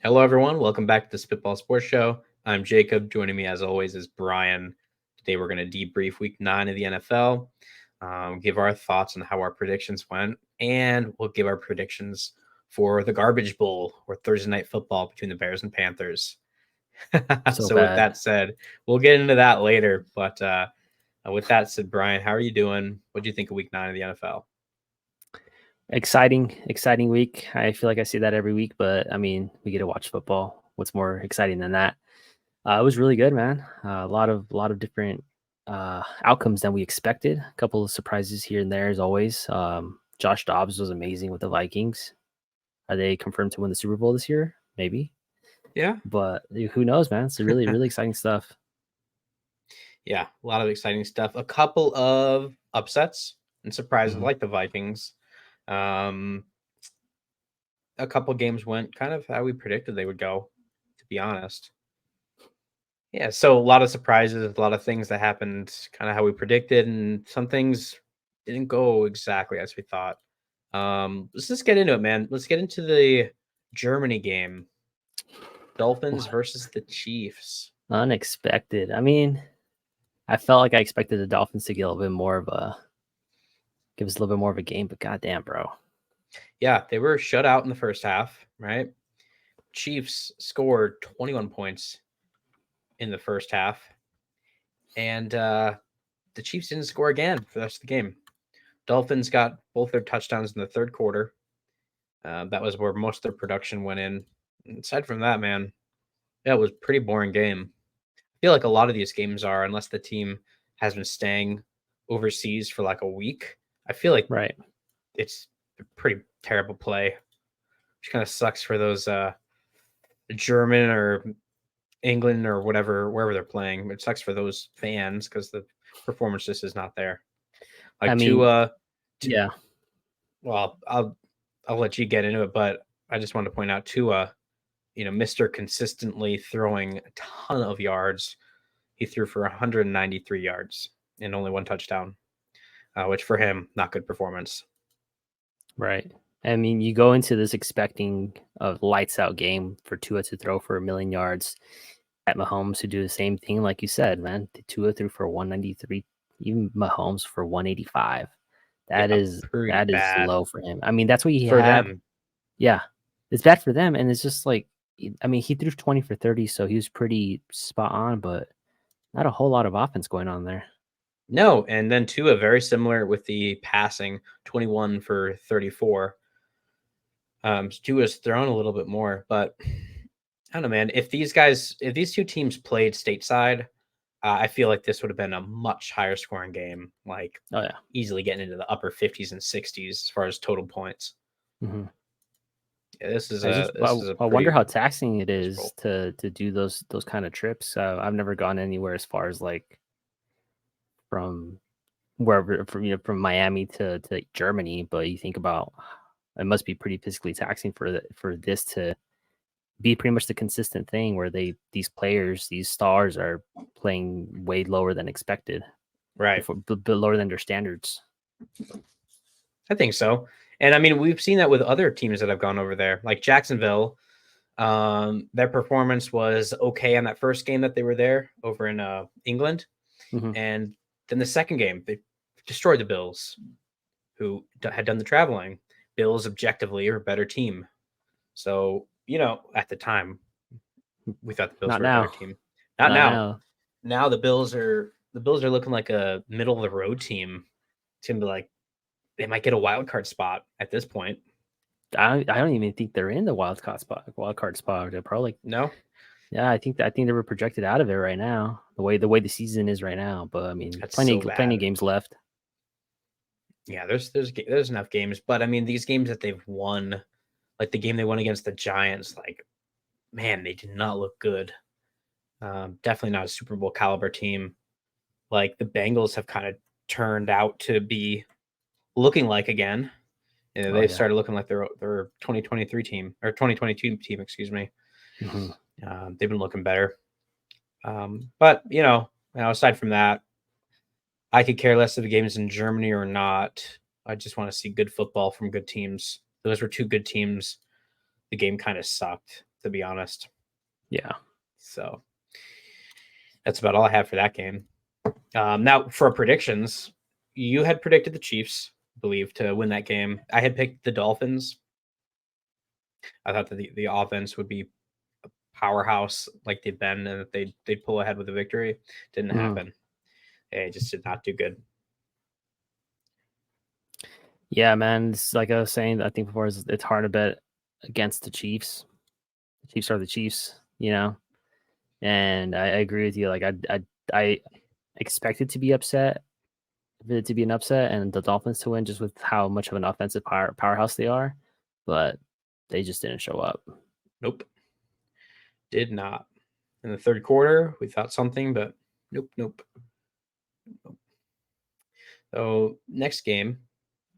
Hello, everyone. Welcome back to the Spitball Sports Show. I'm Jacob. Joining me, as always, is Brian. Today, we're going to debrief Week 9 of the NFL, give our thoughts on how our predictions went, and we'll give our predictions for the Garbage Bowl or Thursday Night Football between the Bears and Panthers. So So, with bad. that said, we'll get into that later. But with that said, Brian, how are you doing? What do you think of Week 9 of the NFL? Exciting week. I feel like I say that every week, but I mean, we get to watch football. What's more exciting than that? It was really good, man. A lot of different outcomes than we expected. A couple of surprises here and there, as always. Josh Dobbs was amazing with the Vikings. Are they confirmed to win the Super Bowl this year? Maybe, Yeah. but who knows, man? It's really exciting stuff. Yeah, a lot of exciting stuff. A couple of upsets and surprises, Mhm. like the Vikings. Um, a couple games went kind of how we predicted they would go, to be honest. Yeah, so a lot of surprises, a lot of things that happened kind of how we predicted, and some things didn't go exactly as we thought. Let's just get into it, man. Let's get into the Germany game. Dolphins versus the Chiefs. Unexpected. I mean, I felt like I expected the Dolphins to get a little bit more of a give us a little bit more of a game, but goddamn, bro. Yeah, they were shut out in the first half, right? Chiefs scored 21 points in the first half, and the Chiefs didn't score again for the rest of the game. Dolphins got both their touchdowns in the third quarter. That was where most of their production went in. Aside from that, man, yeah, it was a pretty boring game. I feel like a lot of these games are, unless the team has been staying overseas for like a week. I feel like Right. it's a pretty terrible play, which kind of sucks for those German or England or whatever, wherever they're playing. It sucks for those fans because the performance just is not there. I Like mean, to yeah. well, I'll let you get into it, but I just wanted to point out Tua, Mr. Consistently throwing a ton of yards. He threw for 193 yards and only one touchdown, which for him, not good performance. Right. I mean, you go into this expecting a lights out game for Tua to throw for 1,000,000 yards, at Mahomes to do the same thing, like you said, man. The Tua threw for 193, even Mahomes for 185. That Yeah, is pretty that is bad low for him. I mean, that's what he for had. them. Yeah, it's bad for them, and it's just like, I mean, he threw 20 for 30, so he was pretty spot on, but not a whole lot of offense going on there. No, and then Tua very similar with the passing, 21 for 34. Tua's thrown a little bit more, but I don't know, man. If these two teams played stateside, I feel like this would have been a much higher scoring game, like Oh yeah. easily getting into the upper 50s and 60s as far as total points. hmm Yeah, this is I a just this is a I wonder pretty how taxing it close is roll. to do those kind of trips. I've never gone anywhere as far as like from wherever from Miami to Germany, but you think about it must be pretty physically taxing for this to be pretty much the consistent thing where these players, these stars are playing way lower than expected, Right. before lower than their standards. I think so. And I mean, we've seen that with other teams that have gone over there, like Jacksonville. Their performance was okay on that first game that they were there over in England, hmm and then the second game they destroyed the Bills, who had done the traveling. Bills objectively are a better team, so at the time we thought the Bills Not were a better now. team. Not Not now. now. Now the Bills are looking like a middle of the road team. It's gonna be like they might get a wild card spot at this point. I don't even think they're in the wild card spot. They're probably, No, yeah. I think they were projected out of it right now. The way the season is right now. But I mean, that's plenty so plenty of bad. games left. Yeah, there's enough games, but I mean these games that they've won, like the game they won against the Giants, like man, they did not look good. Definitely not a Super Bowl caliber team. Like the Bengals have kind of turned out to be looking like again. Oh They've yeah. started looking like their 2023 team or 2022 team, excuse me. hmm They've been looking better. But aside from that, I could care less if the game is in Germany or not. I just want to see good football from good teams. Those were two good teams. The game kind of sucked. to be honest. Yeah. So that's about all I have for that game. Now for predictions, you had predicted the Chiefs, I believe, to win that game. I had picked the Dolphins. I thought that the offense would be a powerhouse like they've been, and that they'd pull ahead with a victory. Didn't happen. It just did not do good. Yeah, man. It's like I was saying, I think before, it's hard to bet against the Chiefs. The Chiefs are the Chiefs, you know. And I agree with you. Like I expected to be upset, for it to be an upset, and the Dolphins to win, just with how much of an offensive powerhouse they are, but they just didn't show up. Nope, did not. In the third quarter, we thought something, but nope. So next game,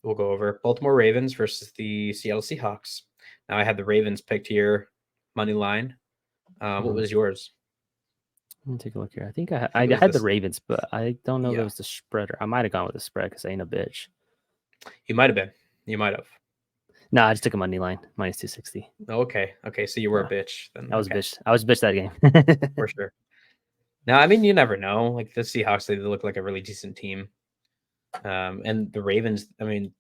we'll go over Baltimore Ravens versus the Seattle Seahawks. Now I had the Ravens picked here, money line. What was yours? Let me take a look here. I think I it was had the Ravens, but I don't know if Yeah. it was the spread. I might have gone with the spread because I ain't a bitch. You might have been. You might have. No, I just took a money line minus 260. Okay. So you were a Yeah. bitch then. I was a okay. bitch. I was a bitch that game. For sure. Now, I mean, you never know. Like the Seahawks, they look like a really decent team. And the Ravens, I mean,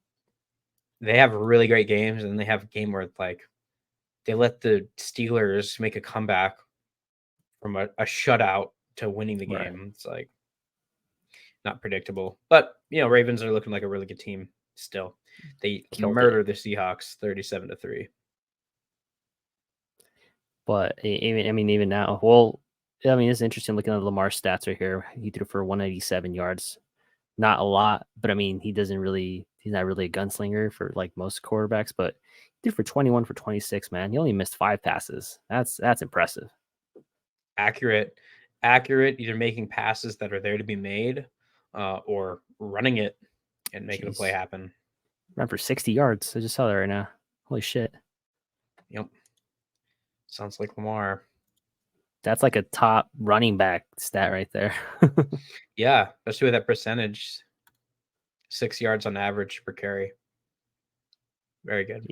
they have really great games, and they have a game where like they let the Steelers make a comeback from a shutout to winning the game. Right. It's like not predictable. But Ravens are looking like a really good team still. They murder the Seahawks 37-3. But even now, well, I mean, it's interesting looking at Lamar's stats right here. He threw for 187 yards. Not a lot, but I mean, he's not really a gunslinger for like most quarterbacks, but he threw for 21 for 26, man. He only missed 5 passes. That's impressive. Accurate, either making passes that are there to be made, or running it and making a play happen. Ran for 60 yards. I just saw that right now. Holy shit. Yep. Sounds like Lamar. That's like a top running back stat right there. Yeah, especially with that percentage. 6 yards on average per carry. Very good.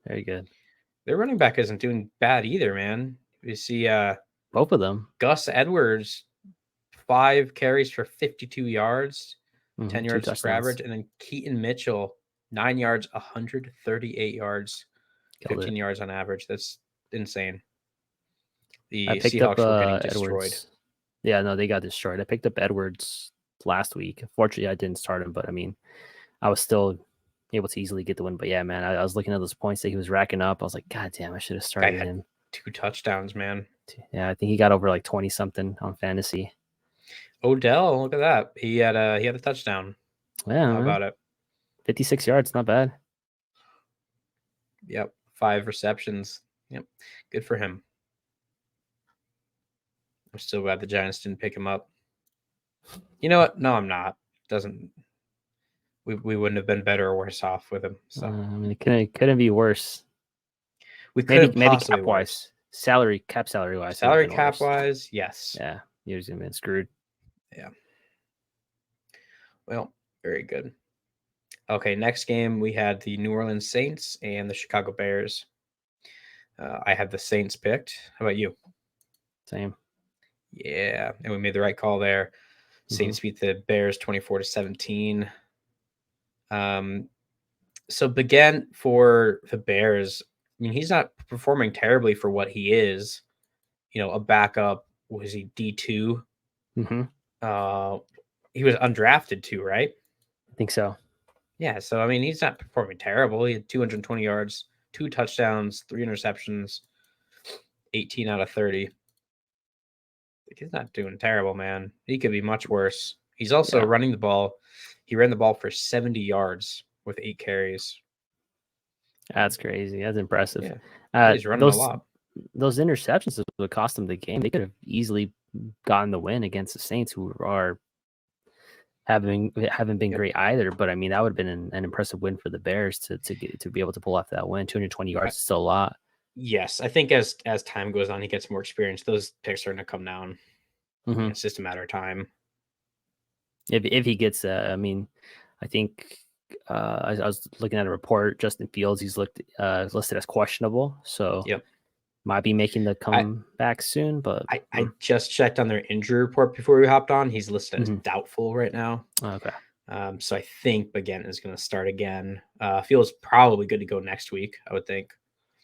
Very good. Their running back isn't doing bad either, man. You see both of them. Gus Edwards, 5 carries for 52 yards, 10 yards per average, and then Keaton Mitchell, 9 yards, 138 yards, 15 yards on average. That's insane. The Seahawks were getting destroyed. Edwards. Yeah, no, they got destroyed. I picked up Edwards last week. Fortunately, I didn't start him, but I mean, I was still able to easily get the win. But yeah, man, I was looking at those points that he was racking up. I was like, God damn, I should have started him. 2 touchdowns, man. Yeah, I think he got over like 20 something on fantasy. Odell, look at that. He had a touchdown. Yeah, how about it? 56 yards, not bad. Yep, 5 receptions. Yep, good for him. I'm still glad the Giants didn't pick him up. You know what? No, I'm not. Doesn't. We wouldn't have been better or worse off with him. So I mean, it couldn't be worse. We could maybe cap wise, salary wise, salary cap wise, yes. Yeah, he was gonna be screwed. Yeah. Well, very good. Okay, next game we had the New Orleans Saints and the Chicago Bears. I had the Saints picked. How about you? Same. Yeah, and we made the right call there. Saints beat the Bears 24-17. So again, for the Bears, I mean, he's not performing terribly for what he is. A backup. Was he D2? He was undrafted too, right? I think so. Yeah, so I mean, he's not performing terrible. He had 220 yards, 2 touchdowns, 3 interceptions, 18 out of 30. He's not doing terrible, man. He could be much worse. He's also running the ball. He ran the ball for 70 yards with 8 carries. That's crazy. That's impressive. Yeah. He's running a lot. Those interceptions would cost them the game. They could have easily gotten the win against the Saints, who haven't been great either. But I mean, that would have been an impressive win for the Bears to be able to pull off that win. 220 yards is still a lot. Yes, I think as time goes on, he gets more experience. Those picks are going to come down. It's just a matter of time. If he gets, I mean, I think I was looking at a report. Justin Fields, he's listed as questionable. So Might be making the comeback soon, but I just checked on their injury report before we hopped on. He's listed as doubtful right now. Okay. So I think again is going to start again. Feels probably good to go next week, I would think.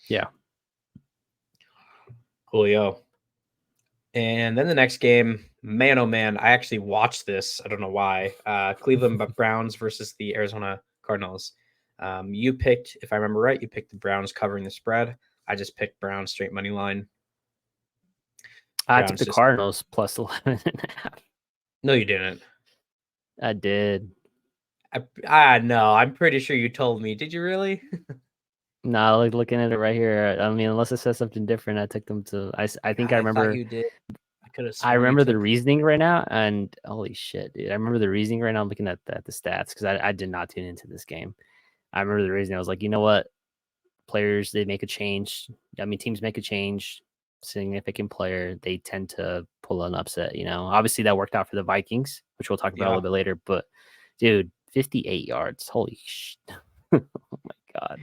Yeah. Julio. And then the next game, man, oh man, I actually watched this. I don't know why. Cleveland Browns versus the Arizona Cardinals. You picked, if I remember right, you picked the Browns covering the spread. I just picked Browns straight money line. I took the Cardinals plus 11.5. No, you didn't. I did. No, I'm pretty sure you told me. Did you really? No, like looking at it right here. I mean, unless it says something different, I took them to. I think I remember. Thought you did. I remember the reasoning right now, and holy shit, dude! I remember the reasoning right now. I'm looking at the stats because I did not tune into this game. I remember the reasoning. I was like, you know what? Players, they make a change. I mean, teams make a change. Significant player, they tend to pull an upset. You know, obviously that worked out for the Vikings, which we'll talk about a little bit later. But dude, 58 yards. Holy shit! Oh my god.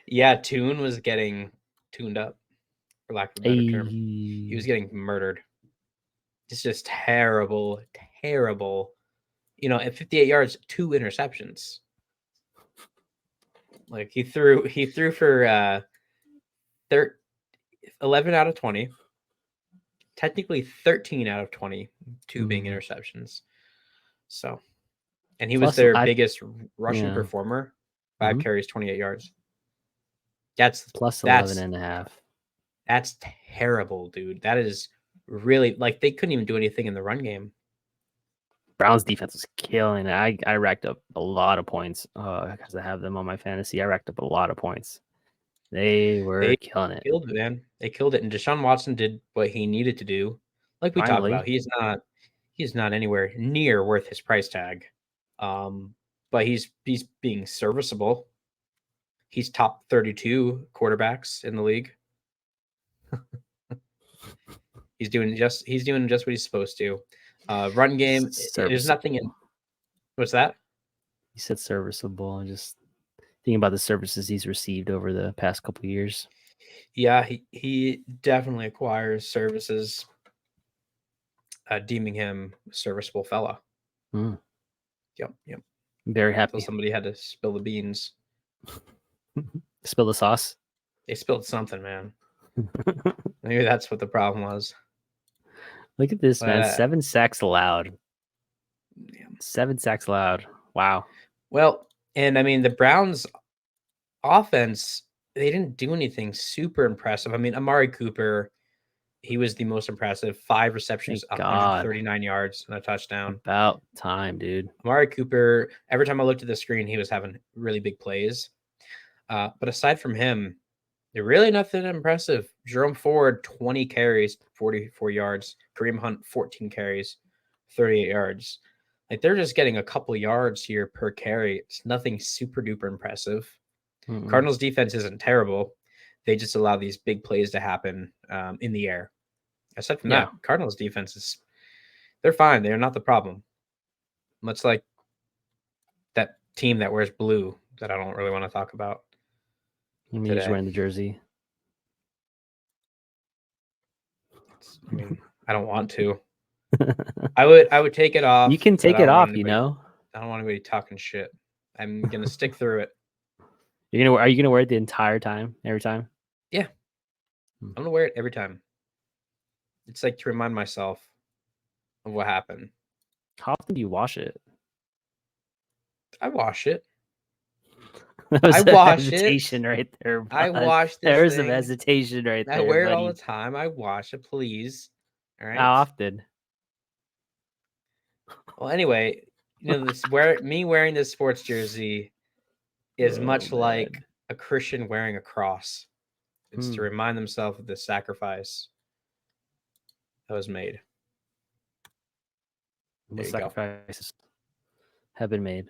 Yeah, Tune was getting tuned up, for lack of a better term. He was getting murdered. It's just terrible, terrible. You know, at 58 yards, 2 interceptions. Like he threw for 11 out of 20. Technically 13 out of 20, 2 being interceptions. So, and he was their biggest rushing performer. 5 carries, 28 yards. That's plus 11.5. That's terrible, dude. That is really, like, they couldn't even do anything in the run game. Browns defense was killing it. I racked up a lot of points because I have them on my fantasy. I racked up a lot of points. They were killing it. Killed it, man. They killed it. And Deshaun Watson did what he needed to do. Like we talked about, he's not anywhere near worth his price tag. But he's being serviceable. He's top 32 quarterbacks in the league. He's doing just what he's supposed to. Run game, there's nothing in. What's that? You said serviceable. I'm just thinking about the services he's received over the past couple of years. Yeah, he definitely acquires services, deeming him a serviceable fella. Yep. Very happy. So somebody had to spill the beans. Spill the sauce? They spilled something, man. Maybe that's what the problem was. Look at this, man. 7 sacks allowed. Yeah. 7 sacks allowed. Wow. Well, and I mean, the Browns offense, they didn't do anything super impressive. I mean, Amari Cooper, he was the most impressive. 5 receptions, 139 yards, and a touchdown. About time, dude. Amari Cooper, every time I looked at the screen, he was having really big plays. But aside from him, they're really nothing impressive. Jerome Ford, 20 carries, 44 yards. Kareem Hunt, 14 carries, 38 yards. Like, they're just getting a couple yards here per carry. It's nothing super duper impressive. Cardinals defense isn't terrible. They just allow these big plays to happen in the air. Aside from that, Cardinals defense they're fine. They're not the problem. Much like that team that wears blue that I don't really want to talk about. You mean he's wearing the jersey? I mean, I don't want to. I would take it off. You can take it off, you know. I don't want anybody talking shit. I'm gonna stick through it. Are you gonna wear it the entire time, every time? Yeah, I'm gonna wear it every time. It's like to remind myself of what happened. How often do you wash it? I wash it. I wash hesitation right there. Bud. I wash this There's thing. Some hesitation right there. I wear it all the time. I wash it, please. All right. How often? Well, anyway, you know, me wearing this sports jersey is much like a Christian wearing a cross. It's to remind themselves of the sacrifice that was made. What sacrifices have been made?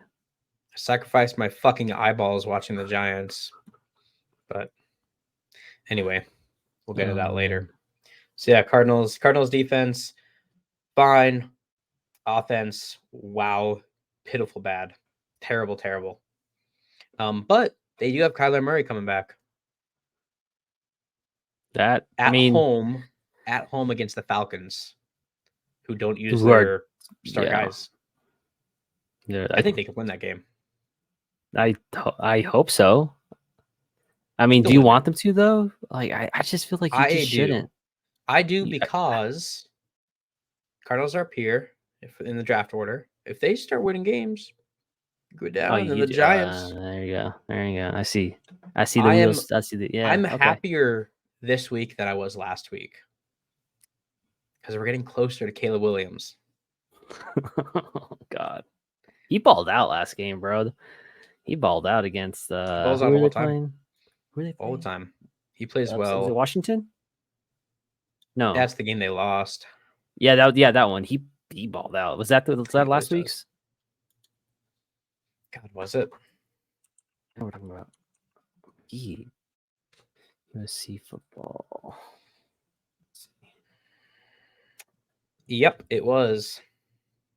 I sacrificed my fucking eyeballs watching the Giants. But anyway, we'll get to that later. So yeah, Cardinals defense, fine. Offense, wow, pitiful bad. Terrible. But they do have Kyler Murray coming back. That at home against the Falcons, who don't use who are their star guys. Yeah, I think they could win that game. I hope so. I mean, do you want them to though? Like, I just feel like you just shouldn't. I do because Cardinals are up here in the draft order. If they start winning games, go down, and the Giants. There you go. There you go. I see the wheels. I see the I'm happier this week than I was last week because we're getting closer to Caleb Williams. Oh God, he balled out last game, bro. He balled out against who are they playing? Who are they playing? All the time. He plays well. Was it Washington? No, that's the game they lost. Yeah, that one. He balled out. Was that last week's? God, was it? What we're talking about? USC football. Yep, it was.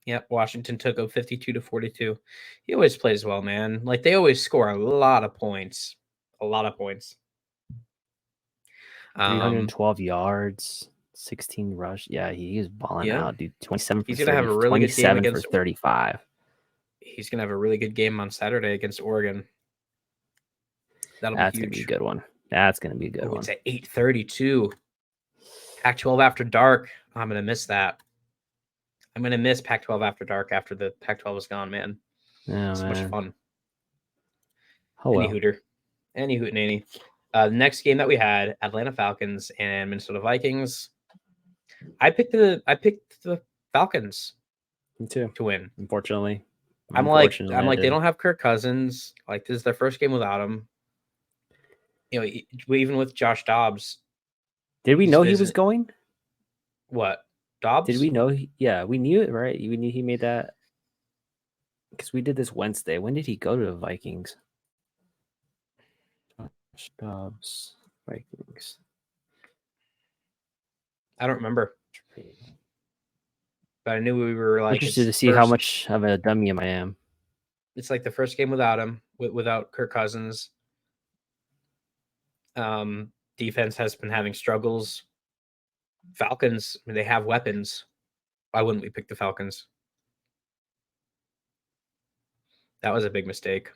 Yep, Washington took a 52-42. He always plays well, man. Like, they always score a lot of points. A lot of points. 312 yards, 16 rush. Yeah, he is balling out, dude. 27 for He's gonna have a really good game against 35. He's gonna have a really good game on Saturday against Oregon. That's gonna be a good one. That's gonna be a good one. It's at 8:32. Pac-12 after dark. I'm gonna miss that. I'm gonna miss Pac-12 after dark after the Pac-12 is gone, man. Oh, so much fun. Oh, well. Any hoot nanny. The next game that we had, Atlanta Falcons and Minnesota Vikings. I picked the Falcons. Me too. To win. Unfortunately. I'm like they don't have Kirk Cousins. Like, this is their first game without him. You know, even with Josh Dobbs. Did we know he was going? What? Dobbs? Did we know? We knew it, right? We knew he made that because we did this Wednesday. When did he go to the Vikings? Dobbs, Vikings. I don't remember, but I knew we were like interested to see how much of a dummy I am. It's like the first game without him, without Kirk Cousins. Defense has been having struggles. Falcons, I mean, they have weapons. Why wouldn't we pick the Falcons? That was a big mistake.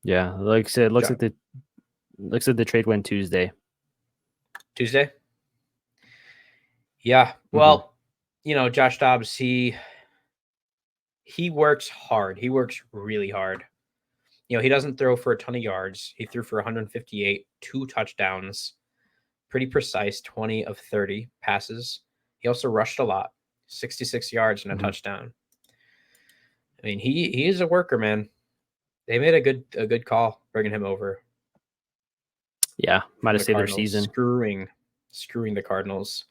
Yeah, like I said, it looks like the trade went Tuesday. Yeah. Well, you know, Josh Dobbs, he works hard. He works really hard. You know, he doesn't throw for a ton of yards. He threw for 158, 2 touchdowns, pretty precise, 20 of 30 passes. He also rushed a lot, 66 yards and a touchdown. I mean, he is a worker, man. They made a good call bringing him over. Yeah, might have saved their season. Screwing the Cardinals.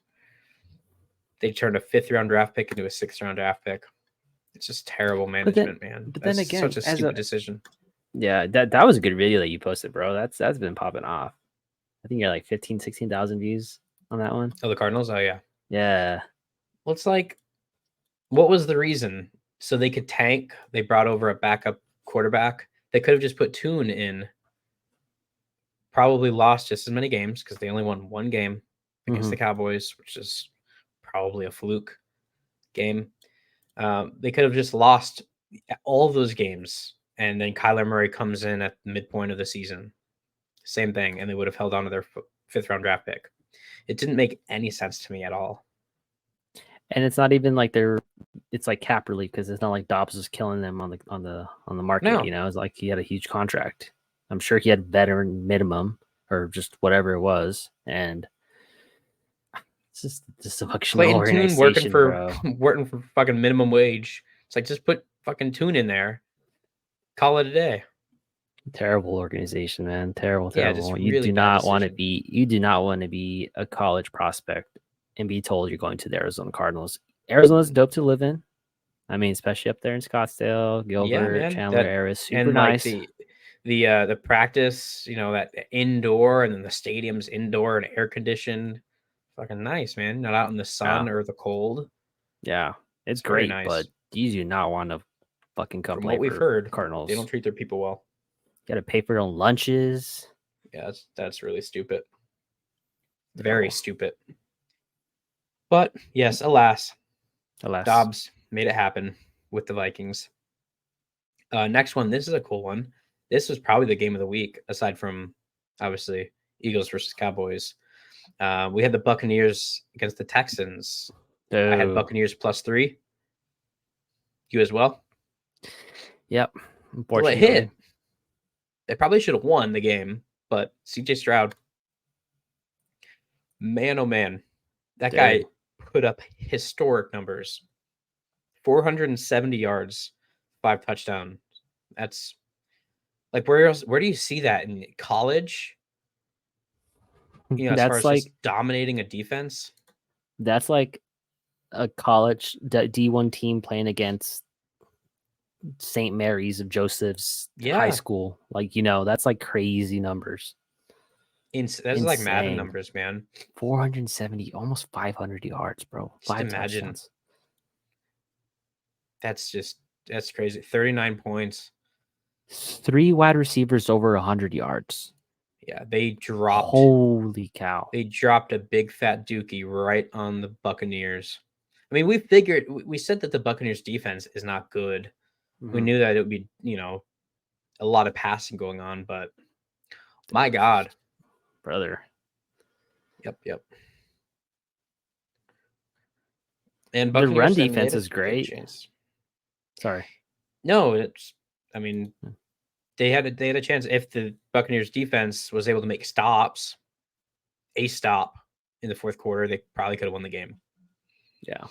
They turned a 5th-round draft pick into a 6th-round draft pick. It's just terrible management, man. But then again, such a stupid decision. Yeah, that was a good video that you posted, bro. That's been popping off. I think you're like 15,000, 16,000 views on that one. Oh, the Cardinals? Oh, yeah. Yeah. Well, it's like, what was the reason? So they could tank. They brought over a backup quarterback. They could have just put Tune in. Probably lost just as many games because they only won 1 game against the Cowboys, which is probably a fluke game. They could have just lost all of those games, and then Kyler Murray comes in at the midpoint of the season. Same thing, and they would have held on to their 5th-round draft pick. It didn't make any sense to me at all. And it's not even like it's like cap relief because it's not like Dobbs was killing them on the market. No. You know, it's like he had a huge contract. I'm sure he had veteran minimum or just whatever it was, and it's just a fucking organization, working for fucking minimum wage. It's like, just put fucking Tune in there, call it a day. Terrible organization, man. Terrible. You do not want to be a college prospect and be told you're going to the Arizona Cardinals. Arizona's dope to live in. I mean, especially up there in Scottsdale, Gilbert, Chandler area, super nice. The practice, you know, that indoor, and then the stadium's indoor and air conditioned. Fucking nice, man. Not out in the sun or the cold. Yeah, it's great, nice. But you do not want to fucking come. From what we've heard, Cardinals, they don't treat their people well. You got to pay for your own lunches. Yeah, that's really stupid. Very Oh. stupid. But yes, alas, Alas. Dobbs made it happen with the Vikings. Next one, this is a cool one. This was probably the game of the week, aside from obviously Eagles versus Cowboys. We had the Buccaneers against the Texans. I had Oh. Buccaneers +3. You as well? Yep. Well, it Unfortunately. hit. They probably should have won the game, but CJ Stroud, man, oh man, that guy put up historic numbers. 470 yards, 5 touchdowns. That's like where else? Where do you see that in college? You know, as far That's as like just dominating a defense. that's like a college D1 team playing against St. Mary's of Joseph's high Yeah, school. Like, that's like crazy numbers. that's like Madden numbers, man. 470, almost 500 yards, bro. Just 5 imagine. touchdowns. That's crazy. 39 points. 3 wide receivers over 100 yards. Yeah, they dropped. Holy cow! They dropped a big fat dookie right on the Buccaneers. I mean, we said that the Buccaneers defense is not good. We knew that it would be, a lot of passing going on, but my God, brother. Yep. And The run Buccaneers defense is great. Chance. Sorry. No, they had a chance if the Buccaneers defense was able to make a stop in the fourth quarter, they probably could have won the game. Yeah.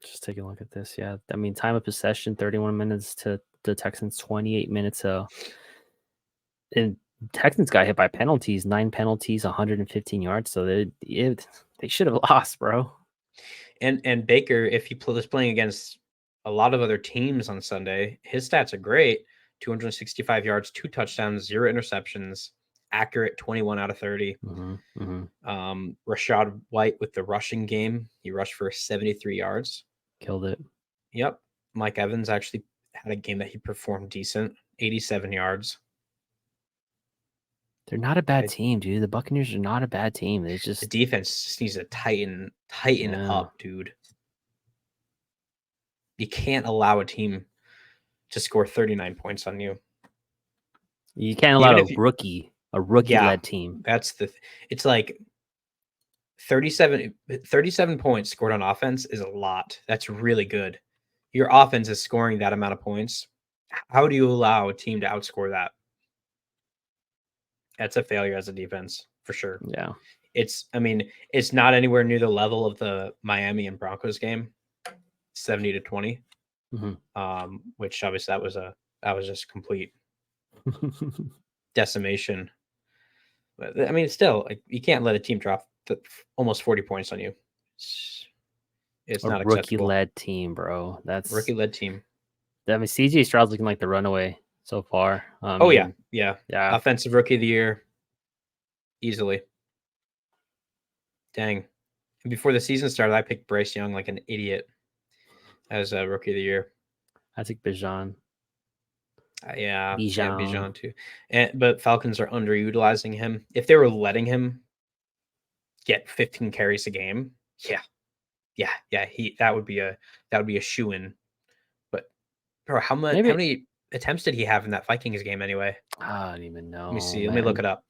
Just take a look at this. Yeah. I mean, time of possession, 31 minutes to the Texans, 28 minutes. And Texans got hit by penalties, 9 penalties, 115 yards. So they should have lost, bro. And Baker, if he was playing against a lot of other teams on Sunday, his stats are great. 265 yards, 2 touchdowns, 0 interceptions, accurate 21 out of 30. Rashad White with the rushing game, he rushed for 73 yards. Killed it. Yep. Mike Evans actually had a game that he performed decent, 87 yards. They're not a bad team, dude. The Buccaneers are not a bad team. It's just the defense just needs to tighten up, dude. You can't allow a team to score 39 points on you. You can't allow a rookie-led team. That's it's like 37 points scored on offense is a lot. That's really good. Your offense is scoring that amount of points. How do you allow a team to outscore that? That's a failure as a defense for sure. Yeah. It's not anywhere near the level of the Miami and Broncos game, 70-20. Which obviously that was just complete decimation. But I mean, still, like, you can't let a team drop almost 40 points on you. It's not acceptable. Rookie-led team, bro. That's rookie-led team. I mean, CJ Stroud's looking like the runaway so far. Yeah. Offensive rookie of the year, easily. Dang. And before the season started, I picked Bryce Young like an idiot as a rookie of the year. I think Bijan. Bijan too. But Falcons are underutilizing him. If they were letting him get 15 carries a game, that would be a shoo-in. But bro, how many attempts did he have in that Vikings game anyway? I don't even know. Let me see. Let me look it up.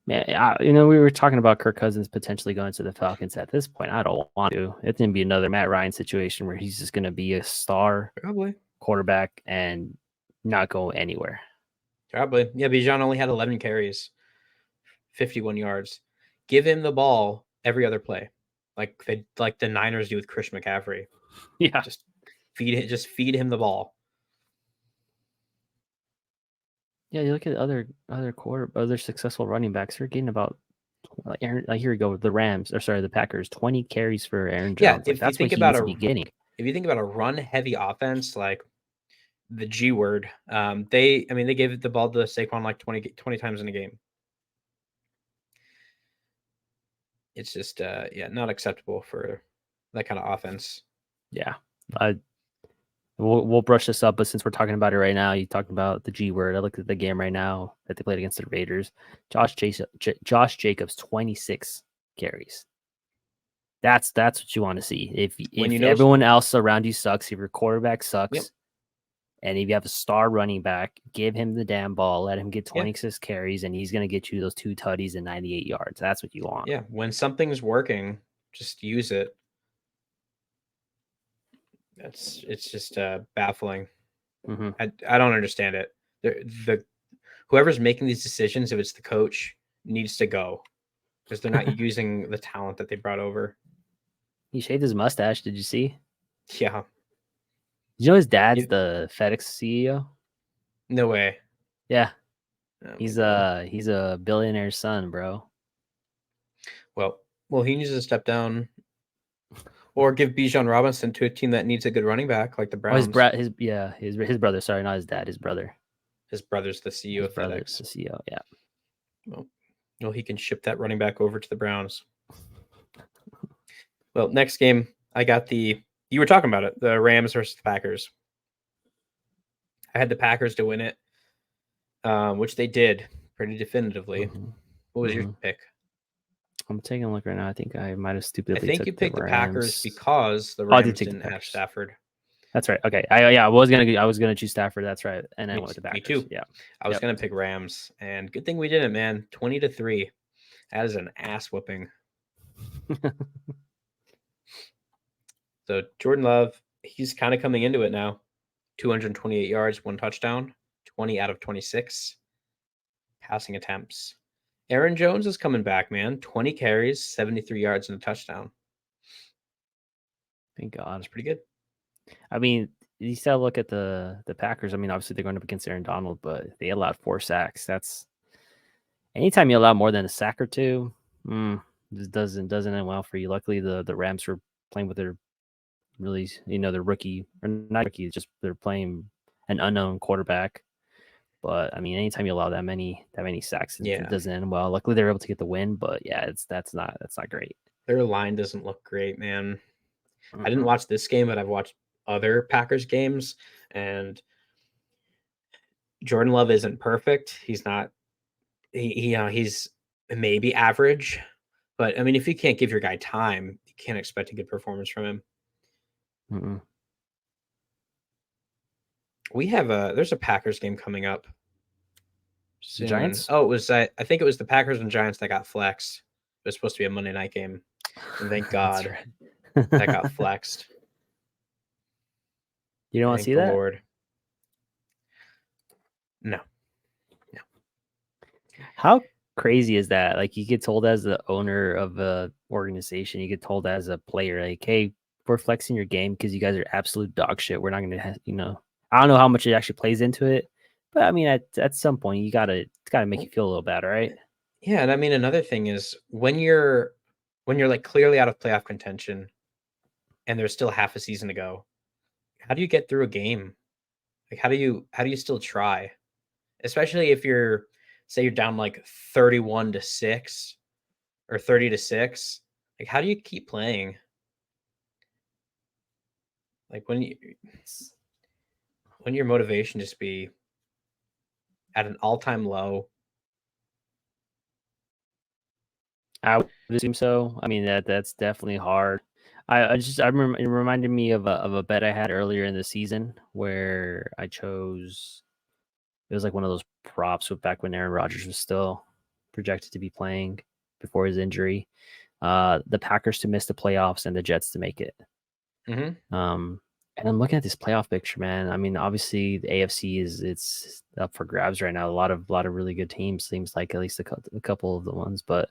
Man, we were talking about Kirk Cousins potentially going to the Falcons. At this point, I don't want to. It's going to be another Matt Ryan situation where he's just going to be a star quarterback and not go anywhere. Probably. Yeah, Bijan only had 11 carries, 51 yards. Give him the ball every other play, like the Niners do with Christian McCaffrey. Yeah, just feed him the ball. Yeah, you look at other successful running backs. They're getting about Aaron. Here we go. The Packers. 20 carries for Aaron Jones. Yeah, that's what he needs to be getting. If you think about a run-heavy offense, like the G word, they gave the ball to Saquon like 20 times in a game. It's just not acceptable for that kind of offense. Yeah. We'll brush this up, but since we're talking about it right now, you talking about the G word. I looked at the game right now that they played against the Raiders. Josh Jacobs, 26 carries. That's what you want to see. If everyone else around you sucks, if your quarterback sucks, and if you have a star running back, give him the damn ball, let him get 26 carries, and he's gonna get you those 2 tutties and 98 yards. That's what you want. Yeah, when something's working, just use it. It's just baffling. Mm-hmm. I don't understand it. The whoever's making these decisions, if it's the coach, needs to go because they're not using the talent that they brought over. He shaved his mustache. Did you see? Yeah. Did you know his dad's the FedEx CEO? No way. Yeah. Oh, he's a billionaire's son, bro. Well, he needs to step down or give Bijan Robinson to a team that needs a good running back like the Browns. His brother. Sorry, not his dad. His brother. His brother's the CEO of FedEx. The CEO. Yeah. Well, he can ship that running back over to the Browns. Well, next game, I got you were talking about it, the Rams versus the Packers. I had the Packers to win it, which they did pretty definitively. Mm-hmm. What was your pick? I'm taking a look right now. I think I might have stupidly. I think you picked the Packers because the Rams didn't have Stafford. That's right. Okay. I was gonna choose Stafford. That's right. And I went with the Packers. Me too. Yeah. I was gonna pick Rams, and good thing we didn't, man. 20-3. That is an ass whooping. So Jordan Love, he's kind of coming into it now. 228 yards, 1 touchdown, 20 out of 26 passing attempts. Aaron Jones is coming back, man. 20 carries, 73 yards, and a touchdown. Thank God. That's pretty good. I mean, you still look at the Packers. I mean, obviously they're going up against Aaron Donald, but they allowed 4 sacks. That's anytime you allow more than a sack or 2, this doesn't end well for you. Luckily, the Rams were playing with their really, their rookie, or not rookie, just they're playing an unknown quarterback. But I mean, anytime you allow that many sacks, it doesn't end well. Luckily, they were able to get the win, but yeah, that's not great. Their line doesn't look great, man. I didn't watch this game, but I've watched other Packers games, and Jordan Love isn't perfect. He's not. He's maybe average, but I mean, if you can't give your guy time, you can't expect a good performance from him. We have there's a Packers game coming up soon. Giants? Oh, it was I think it was the Packers and Giants that got flexed. It was supposed to be a Monday night game, and thank God that got flexed. You don't want to see that? Lord. No. How crazy is that? Like, you get told as the owner of a organization, you get told as a player, like, hey, we're flexing your game because you guys are absolute dog shit. We're not going to, I don't know how much it actually plays into it, but I mean, at some point, it's gotta make you feel a little bad, right? Yeah, and I mean, another thing is when you're like clearly out of playoff contention, and there's still half a season to go, how do you get through a game? Like, how do you still try? Especially if you're down like 31-6 or 30-6. Like, how do you keep playing? Like, when your motivation just be at an all-time low. I would assume so. I mean, that's definitely hard. I remember it reminded me of a bet I had earlier in the season where I chose. It was like one of those props back when Aaron Rodgers was still projected to be playing before his injury. The Packers to miss the playoffs and the Jets to make it. And I'm looking at this playoff picture, man. I mean, obviously the AFC it's up for grabs right now. A lot of really good teams. Seems like at least a couple of the ones, but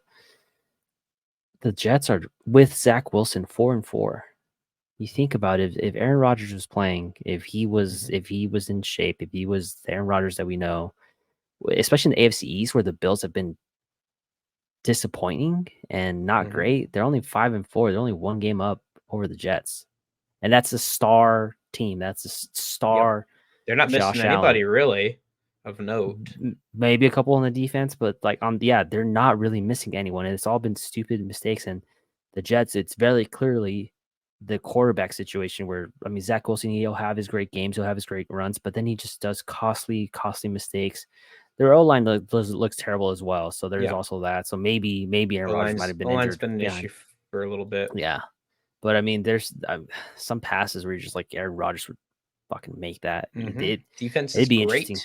the Jets are with Zach Wilson 4-4. You think about it, if Aaron Rodgers was playing, if he was in shape, if he was the Aaron Rodgers that we know, especially in the AFC East where the Bills have been disappointing and not great, they're only 5-4. They're only 1 game up over the Jets. And that's a star team. That's a star. Yep. They're not missing anybody really of note. Maybe a couple on the defense, but like they're not really missing anyone. And it's all been stupid mistakes. And the Jets, it's very clearly the quarterback situation where, I mean, Zach Wilson, he'll have his great games, he'll have his great runs, but then he just does costly mistakes. Their O line looks terrible as well, so there's Yeah. also that. So maybe Aaron Rodgers might have been O-line's injured been an issue behind. for a little bit. Yeah, but I mean, there's some passes where you're just like Aaron Rodgers would fucking make that. Defense is It'd be interesting,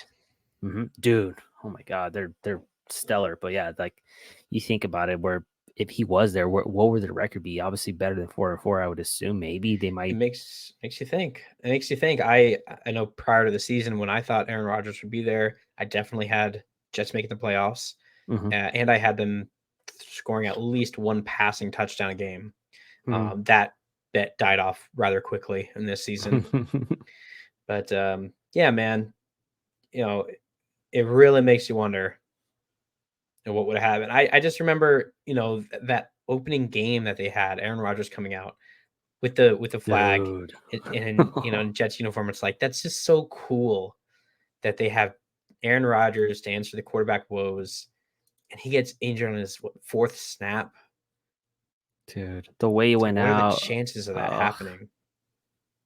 great. dude. Oh my god, they're stellar. But yeah, like you think about it, where if he was there, what would the record be? Obviously better than 4-4, I would assume. Maybe they It might. makes you think. It makes you think. I know prior to the season when I thought Aaron Rodgers would be there, I definitely had Jets making the playoffs, Mhm, and I had them scoring at least one passing touchdown a game. mhm. That bet died off rather quickly in this season. But yeah, man, you know, it really makes you wonder what would have happened. I just remember, that opening game that they had, Aaron Rodgers coming out with the flag Dude. in Jets uniform. It's like that's just so cool that they have Aaron Rodgers to answer the quarterback woes, and he gets injured on his fourth snap. Dude, the way it It's like, went what are the out. chances of that happening?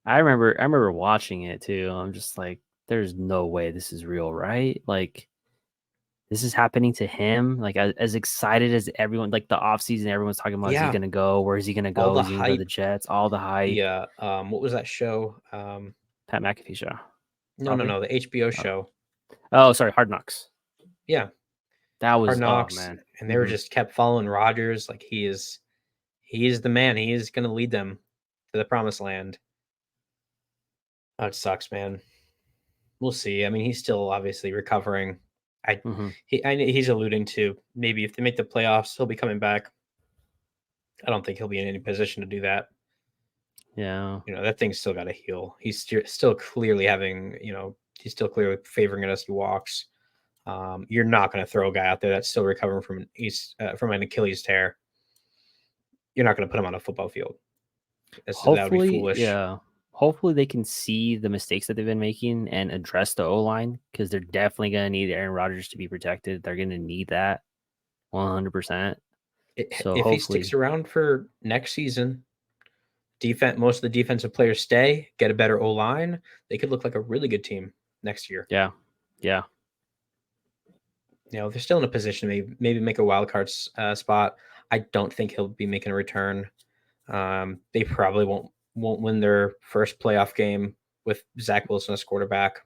I remember watching it too. I'm just like, there's no way this is real, right? Like, this is happening to him. Like, as excited as everyone, like the offseason, everyone's talking about, is he Yeah, gonna go? Where is he gonna all go? the Is he gonna go to the hype. Jets? All the hype. The what was that show? Pat McAfee show, No, probably. the HBO Oh, show. Sorry, Hard Knocks. Yeah, That Hard was, oh Knocks, man. and they were just kept following Rodgers like he is the man. He is going to lead them to the promised land. Oh, it sucks, man. We'll see. I mean, he's still obviously recovering. Mm-hmm. He's alluding to maybe if they make the playoffs, he'll be coming back. I don't think he'll be in any position to do that. Yeah. That thing's still got to heal. He's still clearly having, he's still clearly favoring it as he walks. You're not going to throw a guy out there that's still recovering from an Achilles tear. You're not going to put him on a football field. That would be Hopefully, foolish. yeah. Hopefully they can see the mistakes that they've been making and address the O line, because they're definitely going to need Aaron Rodgers to be protected. They're going to need that 100%. So If he sticks hopefully, around for next season, most of the defensive players stay, get a better O line, they could look like a really good team next year. yeah, yeah. They're still in a position to maybe make a wild card spot. I don't think he'll be making a return. They probably won't win their first playoff game with Zach Wilson as quarterback.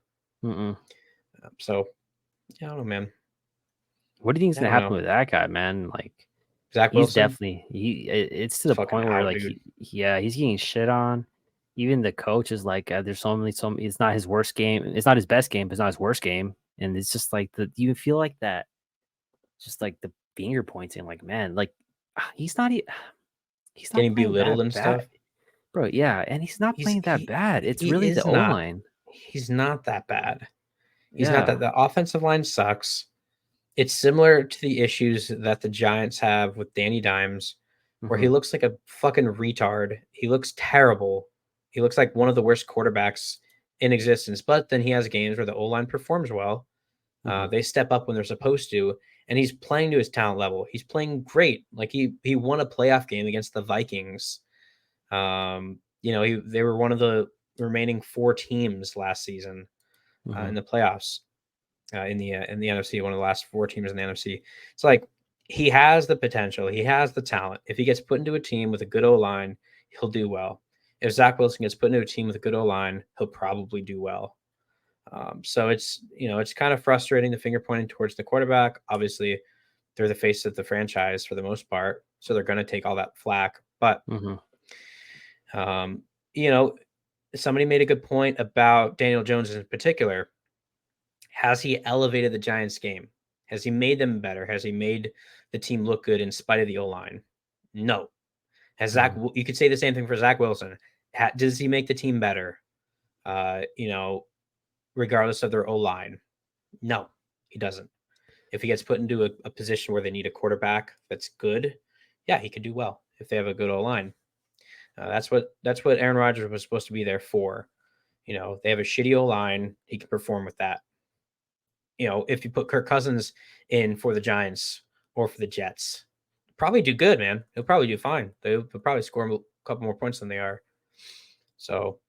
Mm-mm. So, yeah, I don't know, man. What do you think is I going to don't happen know. with that guy, man? Like, Zach he's Wilson, definitely it's to it's the fucking point where out, like dude. he's getting shit on. Even the coach is like, there's some. It's not his worst game. It's not his best game, but it's not his worst game. And it's just like you feel like that, just like the finger pointing, like, man, like he's not he's not Getting playing belittled that and bad, stuff. bro. Yeah, and he's not He's playing that bad. It's he really the is O not. line. He's not that bad. He's not Yeah. that. The offensive line sucks. It's similar to the issues that the Giants have with Danny Dimes, where Hmm. he looks like a fucking retard. He looks terrible. He looks like one of the worst quarterbacks in existence. But then he has games where the O line performs well. Hmm. They step up when they're supposed to, and he's playing to his talent level. He's playing great. Like he won a playoff game against the Vikings. They were one of the remaining four teams last season Hmm. in the playoffs in the NFC, one of the last four teams in the NFC. It's like he has the potential, he has the talent. If he gets put into a team with a good O line, he'll do well. If Zach Wilson gets put into a team with a good O line, he'll probably do well. So it's kind of frustrating, the finger pointing towards the quarterback. Obviously, they're the face of the franchise for the most part, so they're going to take all that flack. But Hmm. um, you know, somebody made a good point about Daniel Jones in particular. Has he elevated the Giants game? Has he made them better? Has he made the team look good in spite of the O line? No. You could say the same thing for Zach Wilson. Does he make the team better? Uh, you know, Regardless of their O line? No, he doesn't. If he gets put into a position where they need a quarterback that's good, yeah, he could do well if they have a good O line. That's what Aaron Rodgers was supposed to be there for. They have a shitty O line. He can perform with that. If you put Kirk Cousins in for the Giants or for the Jets, probably do good, man. He'll probably do fine. They'll probably score a couple more points than they are So,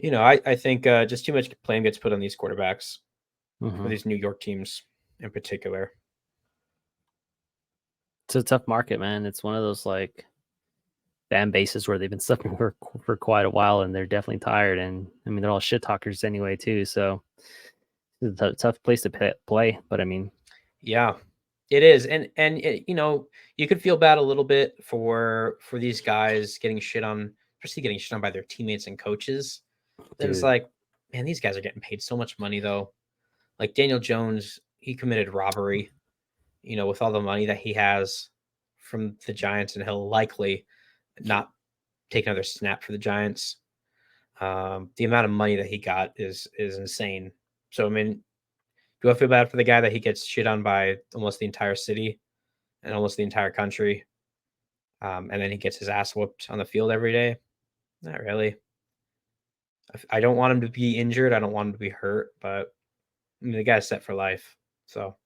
I think just too much blame gets put on these quarterbacks for these New York teams in particular. It's a tough market, man. It's one of those like fan bases where they've been suffering for quite a while, and they're definitely tired. And I mean, they're all shit talkers anyway, too. So it's a tough place to play. But I mean, Yeah, it is, and you could feel bad a little bit for these guys getting shit on, especially getting shit on by their teammates and coaches. Then it's dude, like, man, these guys are getting paid so much money though. Like Daniel Jones, he committed robbery, with all the money that he has from the Giants, and he'll likely not take another snap for the Giants. The amount of money that he got is insane. So I mean, do I feel bad for the guy that he gets shit on by almost the entire city and almost the entire country, and then he gets his ass whooped on the field every day? Not really. I don't want him to be injured. I don't want him to be hurt, but I mean, the guy's set for life. So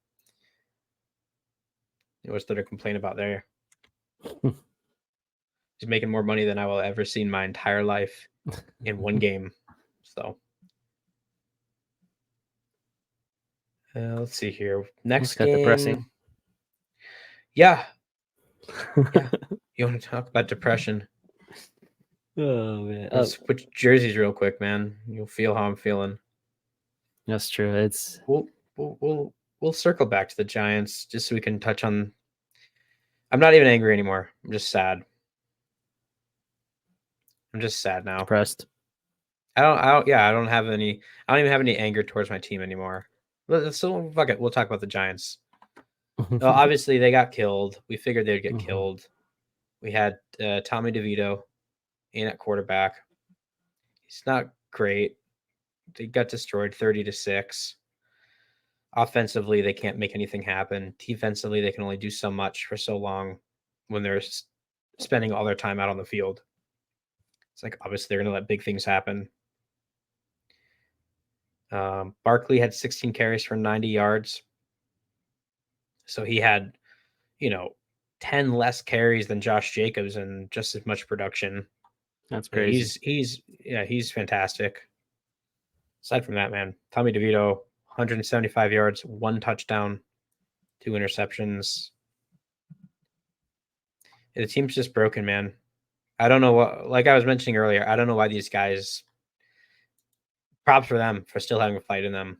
what's there to complain about there? He's making more money than I will ever see in my entire life in one game. So let's see here. Next game. depressing. Yeah. You want to talk about depression? Oh man, Let's switch jerseys real quick, man. You'll feel how I'm feeling. That's true. It's we'll circle back to the Giants just so we can touch on. I'm not even angry anymore. I'm just sad. I'm just sad now. depressed. I don't have any. I don't even have any anger towards my team anymore. So fuck it. We'll talk about the Giants. Well, obviously they got killed. We figured they'd get killed. We had Tommy DeVito in at quarterback. He's not great. They got destroyed 30-6. Offensively, they can't make anything happen. Defensively, they can only do so much for so long when they're spending all their time out on the field. It's like obviously they're going to let big things happen. Barkley had 16 carries for 90 yards. So he had, 10 less carries than Josh Jacobs and just as much production. That's crazy. He's fantastic. Aside from that, man, Tommy DeVito, 175 yards, 1 touchdown, 2 interceptions. The team's just broken, man. I don't know what, like I was mentioning earlier, I don't know why these guys, props for them for still having a fight in them.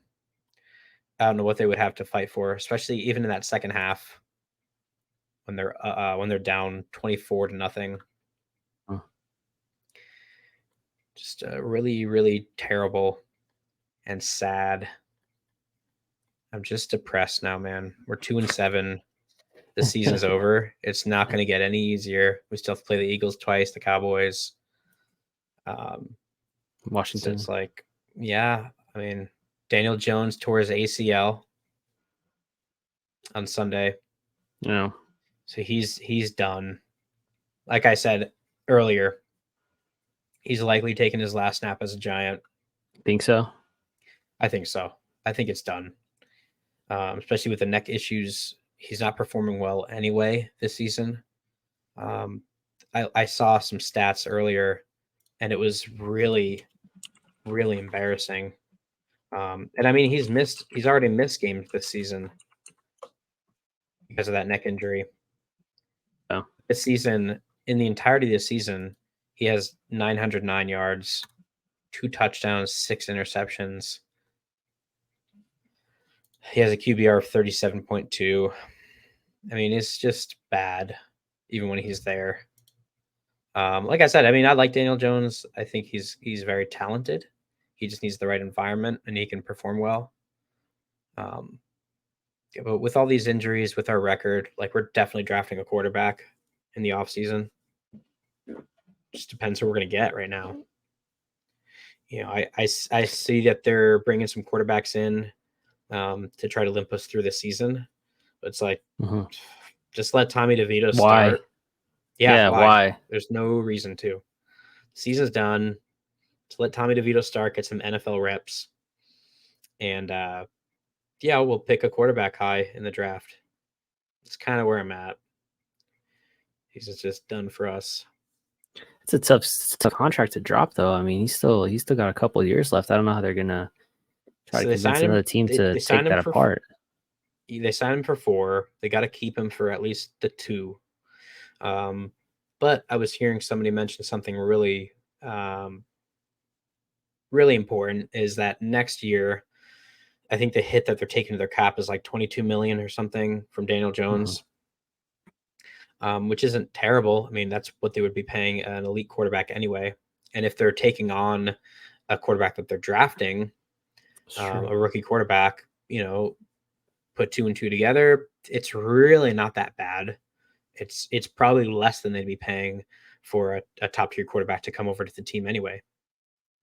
I don't know what they would have to fight for, especially even in that second half when they're down 24-0. Huh. Just really, really terrible and sad. I'm just depressed now, man. We're 2-7. The season's over. It's not going to get any easier. We still have to play the Eagles twice, the Cowboys. Washington. So it's like, yeah, I mean, Daniel Jones tore his ACL on Sunday. Yeah. So he's done. Like I said earlier, he's likely taking his last snap as a Giant. Think so? I think so. I think it's done. Especially with the neck issues. He's not performing well anyway this season. I saw some stats earlier, and it was really, really embarrassing. And I mean, he's already missed games this season because of that neck injury. Oh. This season, in the entirety of the season, he has 909 yards, 2 touchdowns, 6 interceptions. He has a QBR of 37.2. I mean, it's just bad, even when he's there. Like I said, I mean, I like Daniel Jones. I think he's very talented. He just needs the right environment, and he can perform well. But with all these injuries, with our record, like we're definitely drafting a quarterback in the offseason. Just depends who we're going to get right now. I see that they're bringing some quarterbacks in to try to limp us through the season. But it's like, just let Tommy DeVito start. Yeah, why? There's no reason to. Season's done. Just let Tommy DeVito start, get some NFL reps. And we'll pick a quarterback high in the draft. It's kind of where I'm at. He's just done for us. It's a tough contract to drop, though. I mean, he's still got a couple of years left. I don't know how they're gonna try So to they convince signed him. another team They, to they take signed him that for apart. they signed him for 4. They got to keep him for at least the 2. But I was hearing somebody mention something really, really important is that next year, I think the hit that they're taking to their cap is like 22 million or something from Daniel Jones, which isn't terrible. I mean, that's what they would be paying an elite quarterback anyway. And if they're taking on a quarterback that they're drafting, a rookie quarterback, put 2 and 2 together, it's really not that bad. It's probably less than they'd be paying for a top tier quarterback to come over to the team anyway.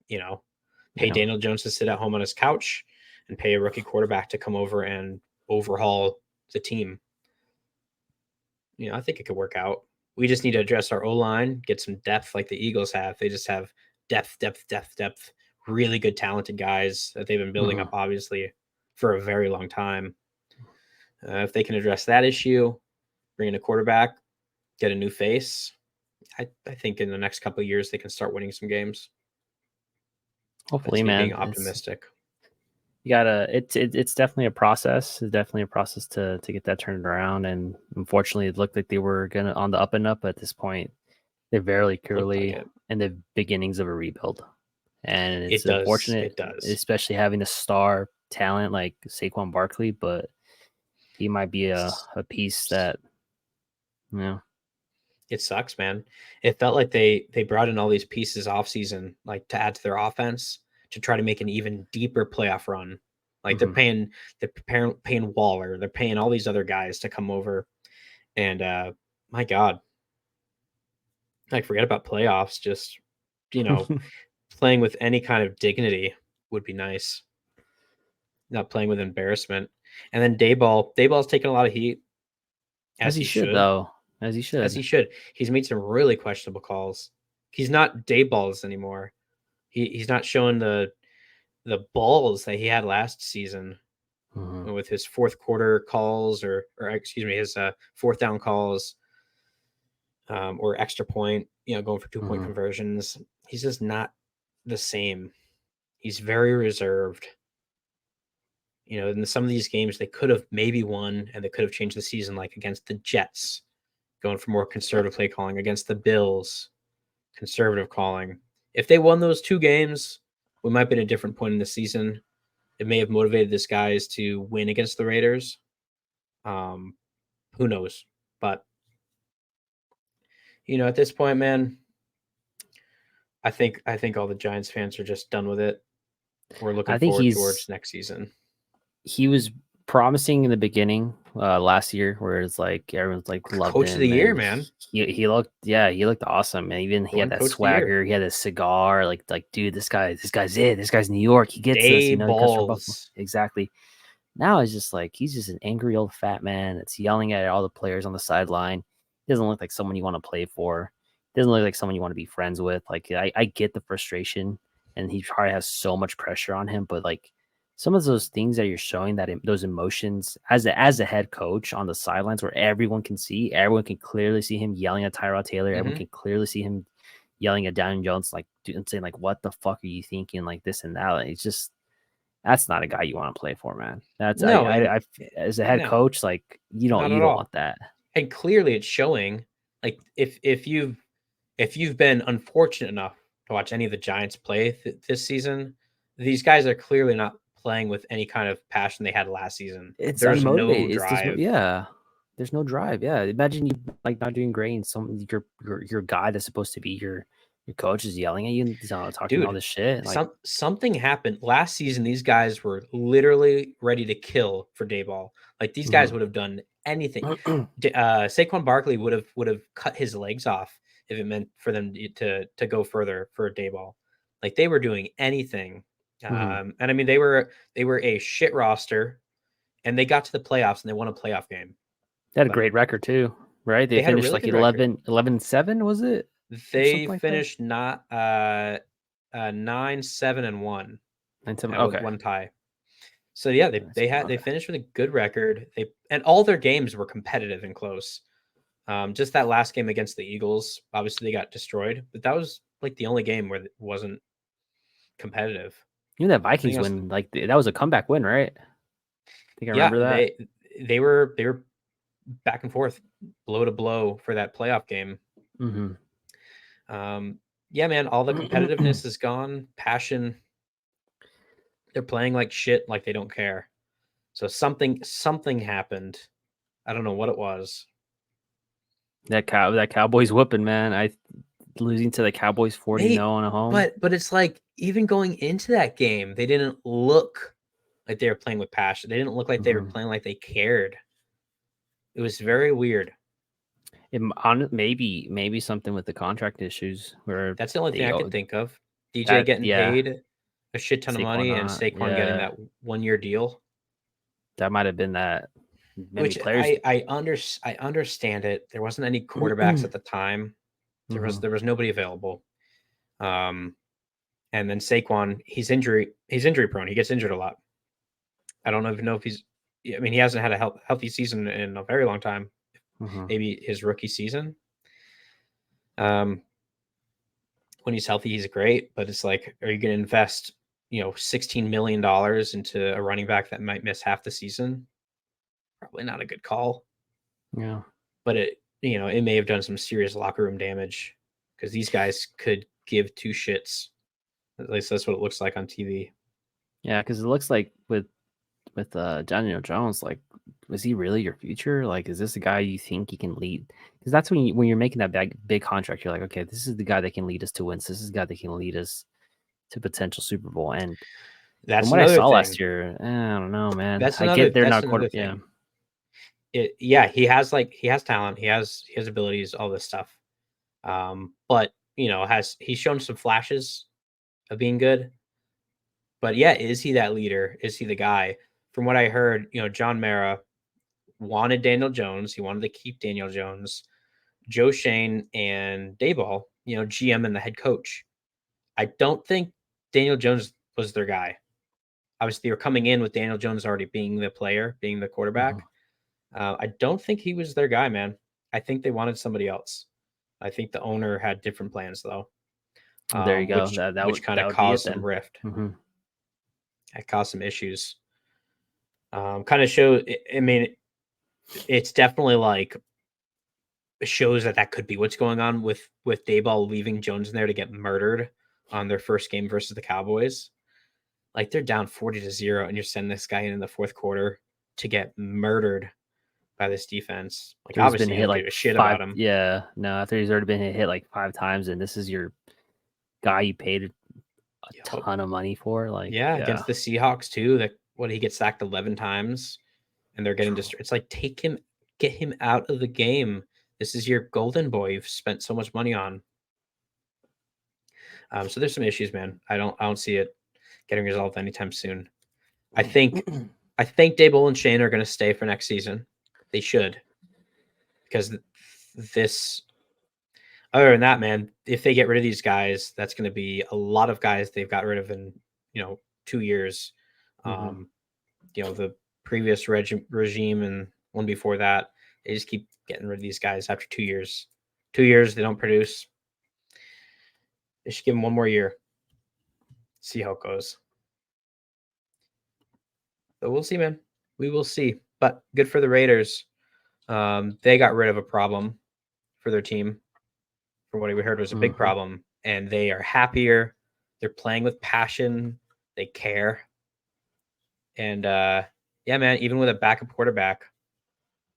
Pay Daniel Jones to sit at home on his couch and pay a rookie quarterback to come over and overhaul the team. I think it could work out. We just need to address our O-line, get some depth like the Eagles have. They just have depth, really good, talented guys that they've been building up, obviously, for a very long time. If they can address that issue, bring in a quarterback, get a new face, I think in the next couple of years they can start winning some games. Hopefully, That's me man. being optimistic. You gotta. It's definitely a process. It's definitely a process to get that turned around. And unfortunately, it looked like they were gonna on the up and up. At this point, they're very clearly in the beginnings of a rebuild, and it's unfortunate. It does, especially having a star talent like Saquon Barkley, but he might be a piece that, it sucks, man. It felt like they brought in all these pieces off season, like to add to their offense to try to make an even deeper playoff run. Like they're paying Waller, they're paying all these other guys to come over, and my God, like forget about playoffs. Just playing with any kind of dignity would be nice. Not playing with embarrassment. And then Dayball's taking a lot of heat, as he should, though. As he should. He's made some really questionable calls. He's not Dayballs anymore. He's not showing the balls that he had last season with his fourth quarter calls or excuse me, his fourth down calls, or extra point, going for 2-point conversions. He's just not the same. He's very reserved. In some of these games they could have maybe won and they could have changed the season, like against the Jets, going for more conservative play calling, against the Bills, conservative calling. If they won those 2 games, we might be at a different point in the season. It may have motivated this guys to win against the Raiders. Who knows? But at this point, man, I think all the Giants fans are just done with it. We're looking forward towards next season. He was promising in the beginning last year, where it's like everyone's like loved Coach him. of the year, man. He looked awesome, and even he had that swagger. He had a cigar. Like dude, this guy's it. This guy's New York. He gets us. He comes from Buffalo. Exactly. Now it's just like he's just an angry old fat man that's yelling at all the players on the sideline. He doesn't look like someone you want to play for. He doesn't look like someone you want to be friends with. Like I get the frustration, and he probably has so much pressure on him, but like some of those things that you're showing, those emotions as a head coach on the sidelines, where everyone can clearly see him yelling at Tyrod Taylor. Everyone can clearly see him yelling at Daniel Jones, like and saying like, "What the fuck are you thinking?" Like this and that. Like, it's just that's not a guy you want to play for, man. That's I as a head coach, like you don't want that. And clearly, it's showing. Like if you've been unfortunate enough to watch any of the Giants play this season, these guys are clearly not playing with any kind of passion they had last season. There's no drive. There's no drive. Yeah, imagine you like not doing great, and your guy that's supposed to be your coach is yelling at you and talking all this shit. Like something happened last season. These guys were literally ready to kill for Dayball. Like these guys would have done anything. Saquon Barkley would have cut his legs off if it meant for them to go further for a Dayball. Like they were doing anything. And I mean they were a shit roster, and they got to the playoffs and they won a playoff game. They had a great record too, right? They finished like 11-7, was it? They finished 9-7-1. 9-7, okay. One tie. So yeah, they finished with a good record. And all their games were competitive and close. Just that last game against the Eagles, obviously they got destroyed, but that was like the only game where it wasn't competitive. Even that Vikings else- win, like that was a comeback win, right? I think I Yeah, remember that. they were back and forth, blow to blow for that playoff game. Yeah, man, all the competitiveness is gone. Passion. They're playing like shit, like they don't care. So something happened. I don't know what it was. That Cowboys whooping, man. I losing to the Cowboys 40-0 on a home. But it's like even going into that game, they didn't look like they were playing with passion. They didn't look like they were playing like they cared. It was very weird. Maybe something with the contract issues where That's the only thing I could think of. DJ that- getting yeah. paid a shit ton of money and not, Saquon getting that 1-year deal. That might have been that. Many Which players. I understand it. There wasn't any quarterbacks at the time. There was nobody available. And then Saquon, he's injury prone. He gets injured a lot. I don't even know if he's. I mean, he hasn't had a healthy season in a very long time. Maybe his rookie season. When he's healthy, he's great. But it's like, are you going to invest, $16 million into a running back that might miss half the season? Probably not a good call. Yeah. But it may have done some serious locker room damage because these guys could give two shits. At least that's what it looks like on TV. Yeah, because it looks like with Daniel Jones, like, was he really your future? Like, is this a guy you think he can lead? Because that's when you're making that big contract, you're like, okay, this is the guy that can lead us to wins. This is the guy that can lead us to potential Super Bowl. And that's from what I saw thing. last year, I don't know, man. That's I get they're not quarter. Yeah. He has talent. He has abilities, all this stuff. But he's shown some flashes of being good. But yeah, is he that leader? Is he the guy? From what I heard, John Mara wanted Daniel Jones. He wanted to keep Daniel Jones. Joe Shane and Dayball, GM and the head coach. I don't think Daniel Jones was their guy. Obviously, they were coming in with Daniel Jones already being the player, being the quarterback. I don't think he was their guy, man. I think they wanted somebody else. I think the owner had different plans, though. There you go. Which kind of caused some rift. It caused some issues. Kind of show. I mean, it's definitely like shows that could be what's going on with Dayball leaving Jones in there to get murdered on their first game versus the Cowboys. Like they're down 40-0, and you're sending this guy in the fourth quarter to get murdered by this defense. Like obviously, been hit like a shit five, about him. Yeah, no, after he's already been hit like 5 times, and this is your guy you paid a ton of money for. Like, against the Seahawks too. That he gets sacked 11 times, and they're getting destroyed. It's like get him out of the game. This is your golden boy you've spent so much money on. So there's some issues, man. I don't see it getting resolved anytime soon. I think Dayball and Shane are going to stay for next season. They should, because this. Other than that, man, if they get rid of these guys, that's going to be a lot of guys they've got rid of in 2 years. The previous regime and one before that, they just keep getting rid of these guys after 2 years. 2 years they don't produce. They should give them one more year. See how it goes. But we'll see, man. We will see. But good for the Raiders. They got rid of a problem for their team. From what we heard was a big problem. And they are happier. They're playing with passion. They care. And yeah, man, even with a backup quarterback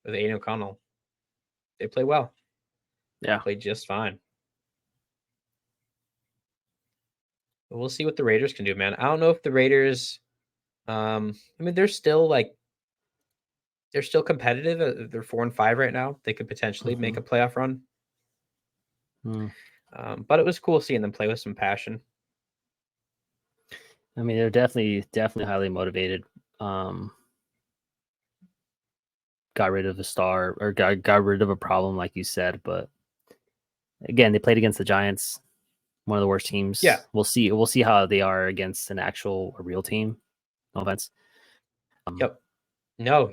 with Aiden O'Connell, they play well. Yeah. They played just fine. But we'll see what the Raiders can do, man. I don't know if the Raiders I mean, they're still competitive. They're 4-5 right now. They could potentially make a playoff run. But it was cool seeing them play with some passion. I mean, they're definitely highly motivated. Got rid of a star, or got rid of a problem, like you said. But again, they played against the Giants, one of the worst teams. Yeah, we'll see how they are against a real team. No offense. Yep. No,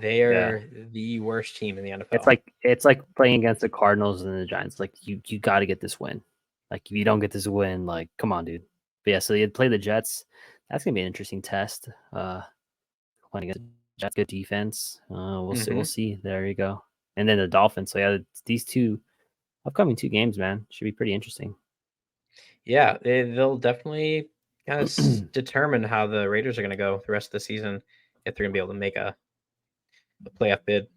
They are the worst team in the NFL. It's like playing against the Cardinals and the Giants. Like you got to get this win. Like if you don't get this win, like come on, dude. But yeah, so you'd play the Jets. That's gonna be an interesting test. Playing against the Jets, good defense. We'll see. We'll see. There you go. And then the Dolphins. So yeah, these two upcoming 2 games, man, should be pretty interesting. Yeah, they'll definitely kind of determine how the Raiders are going to go the rest of the season, if they're going to be able to make a playoff bid.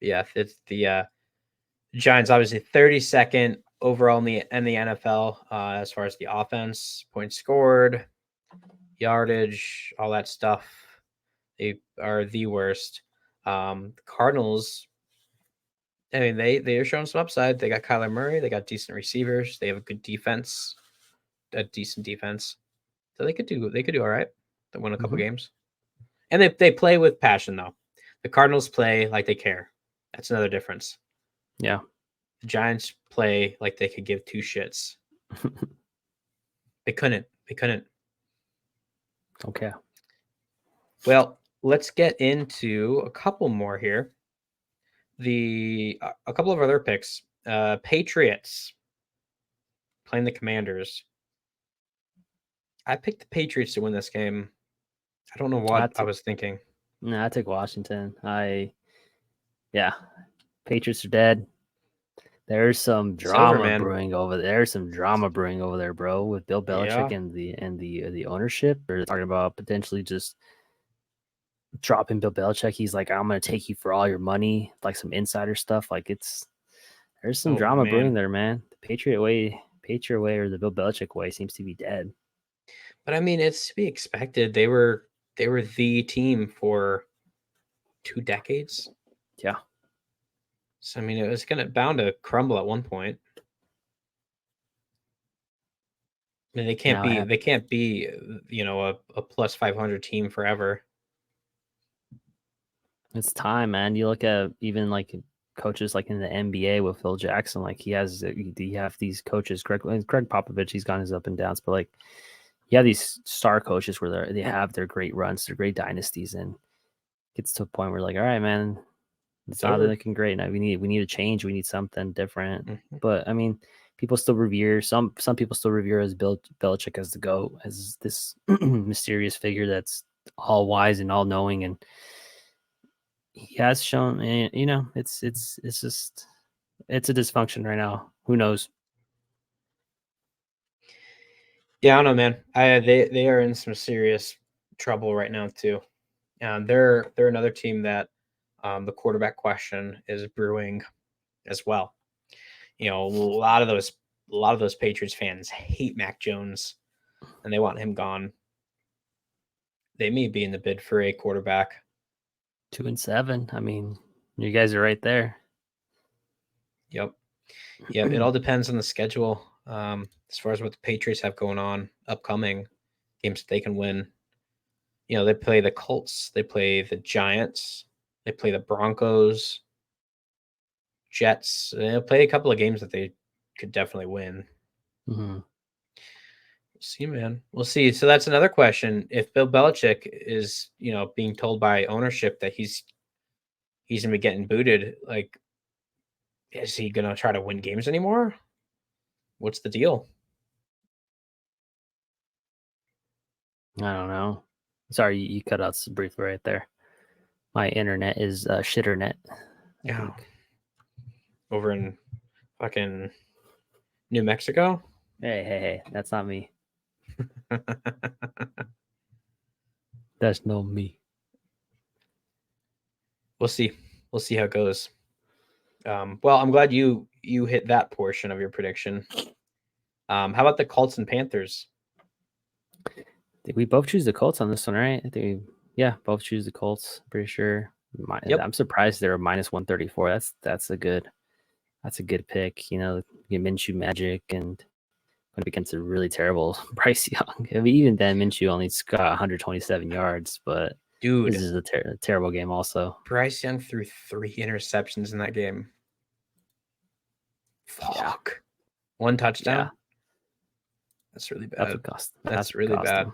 Yeah, it's the Giants, obviously 32nd overall in the NFL as far as the offense, points scored, yardage, all that stuff. They are the worst. The Cardinals, I mean, they are showing some upside. They got Kyler Murray. They got decent receivers. They have a good defense, a decent defense. So they could do all right. They win a couple games. And they play with passion, though. The Cardinals play like they care. That's another difference. Yeah. The Giants play like they could give 2 shits. They couldn't. Okay. Well, let's get into a couple more here. A couple of other picks. Patriots playing the Commanders. I picked the Patriots to win this game. I don't know what I was thinking. No, I took Washington. Patriots are dead. There's some drama brewing over there. There's some drama brewing over there, bro, with Bill Belichick and the ownership. They're talking about potentially just dropping Bill Belichick. He's like, I'm gonna take you for all your money, like some insider stuff. Like there's some drama brewing there, man. The Patriot way or the Bill Belichick way seems to be dead. But I mean, it's to be expected. They were the team for 2 decades. Yeah. So I mean, it was bound to crumble at one point. I mean, they can't be a plus 500 team forever. It's time, man. You look at even like coaches like in the NBA with Phil Jackson, like you have these coaches, Greg Popovich, he's gone his up and downs, but like you have these star coaches where they have their great runs, their great dynasties, and it gets to a point where like, all right, man, it's not looking great now. We need a change. We need something different. But I mean, people still revere some people still revere as Belichick as the GOAT, as this mysterious figure that's all wise and all knowing, and he has shown, it's just a dysfunction right now. Who knows? Yeah, I don't know, man. They are in some serious trouble right now too. They're another team that the quarterback question is brewing as well. A lot of those Patriots fans hate Mac Jones and they want him gone. They may be in the bid for a quarterback. 2-7. I mean, you guys are right there. Yep. It all depends on the schedule. As far as what the Patriots have going on, upcoming games that they can win. They play the Colts, they play the Giants, they play the Broncos, Jets. They'll play a couple of games that they could definitely win. We'll see, man. We'll see. So that's another question. If Bill Belichick is, being told by ownership that he's gonna be getting booted, like, is he gonna try to win games anymore? What's the deal? I don't know. Sorry, you cut out briefly right there. My internet is shitternet. Yeah. Over in fucking New Mexico? Hey, that's not me. That's not me. We'll see. We'll see how it goes. Well, I'm glad you hit that portion of your prediction. How about the Colts and Panthers? Did we both choose the Colts on this one, right? I think both choose the Colts. Pretty sure. Yep. I'm surprised they're minus 134. That's a good pick. Get Minshew magic and going against a really terrible Bryce Young. I mean, even then, Minshew only got 127 yards, but dude, this is a terrible game. Also, Bryce Young threw 3 interceptions in that game. Fuck. Yeah. 1 touchdown. Yeah. That's really bad. That's really bad.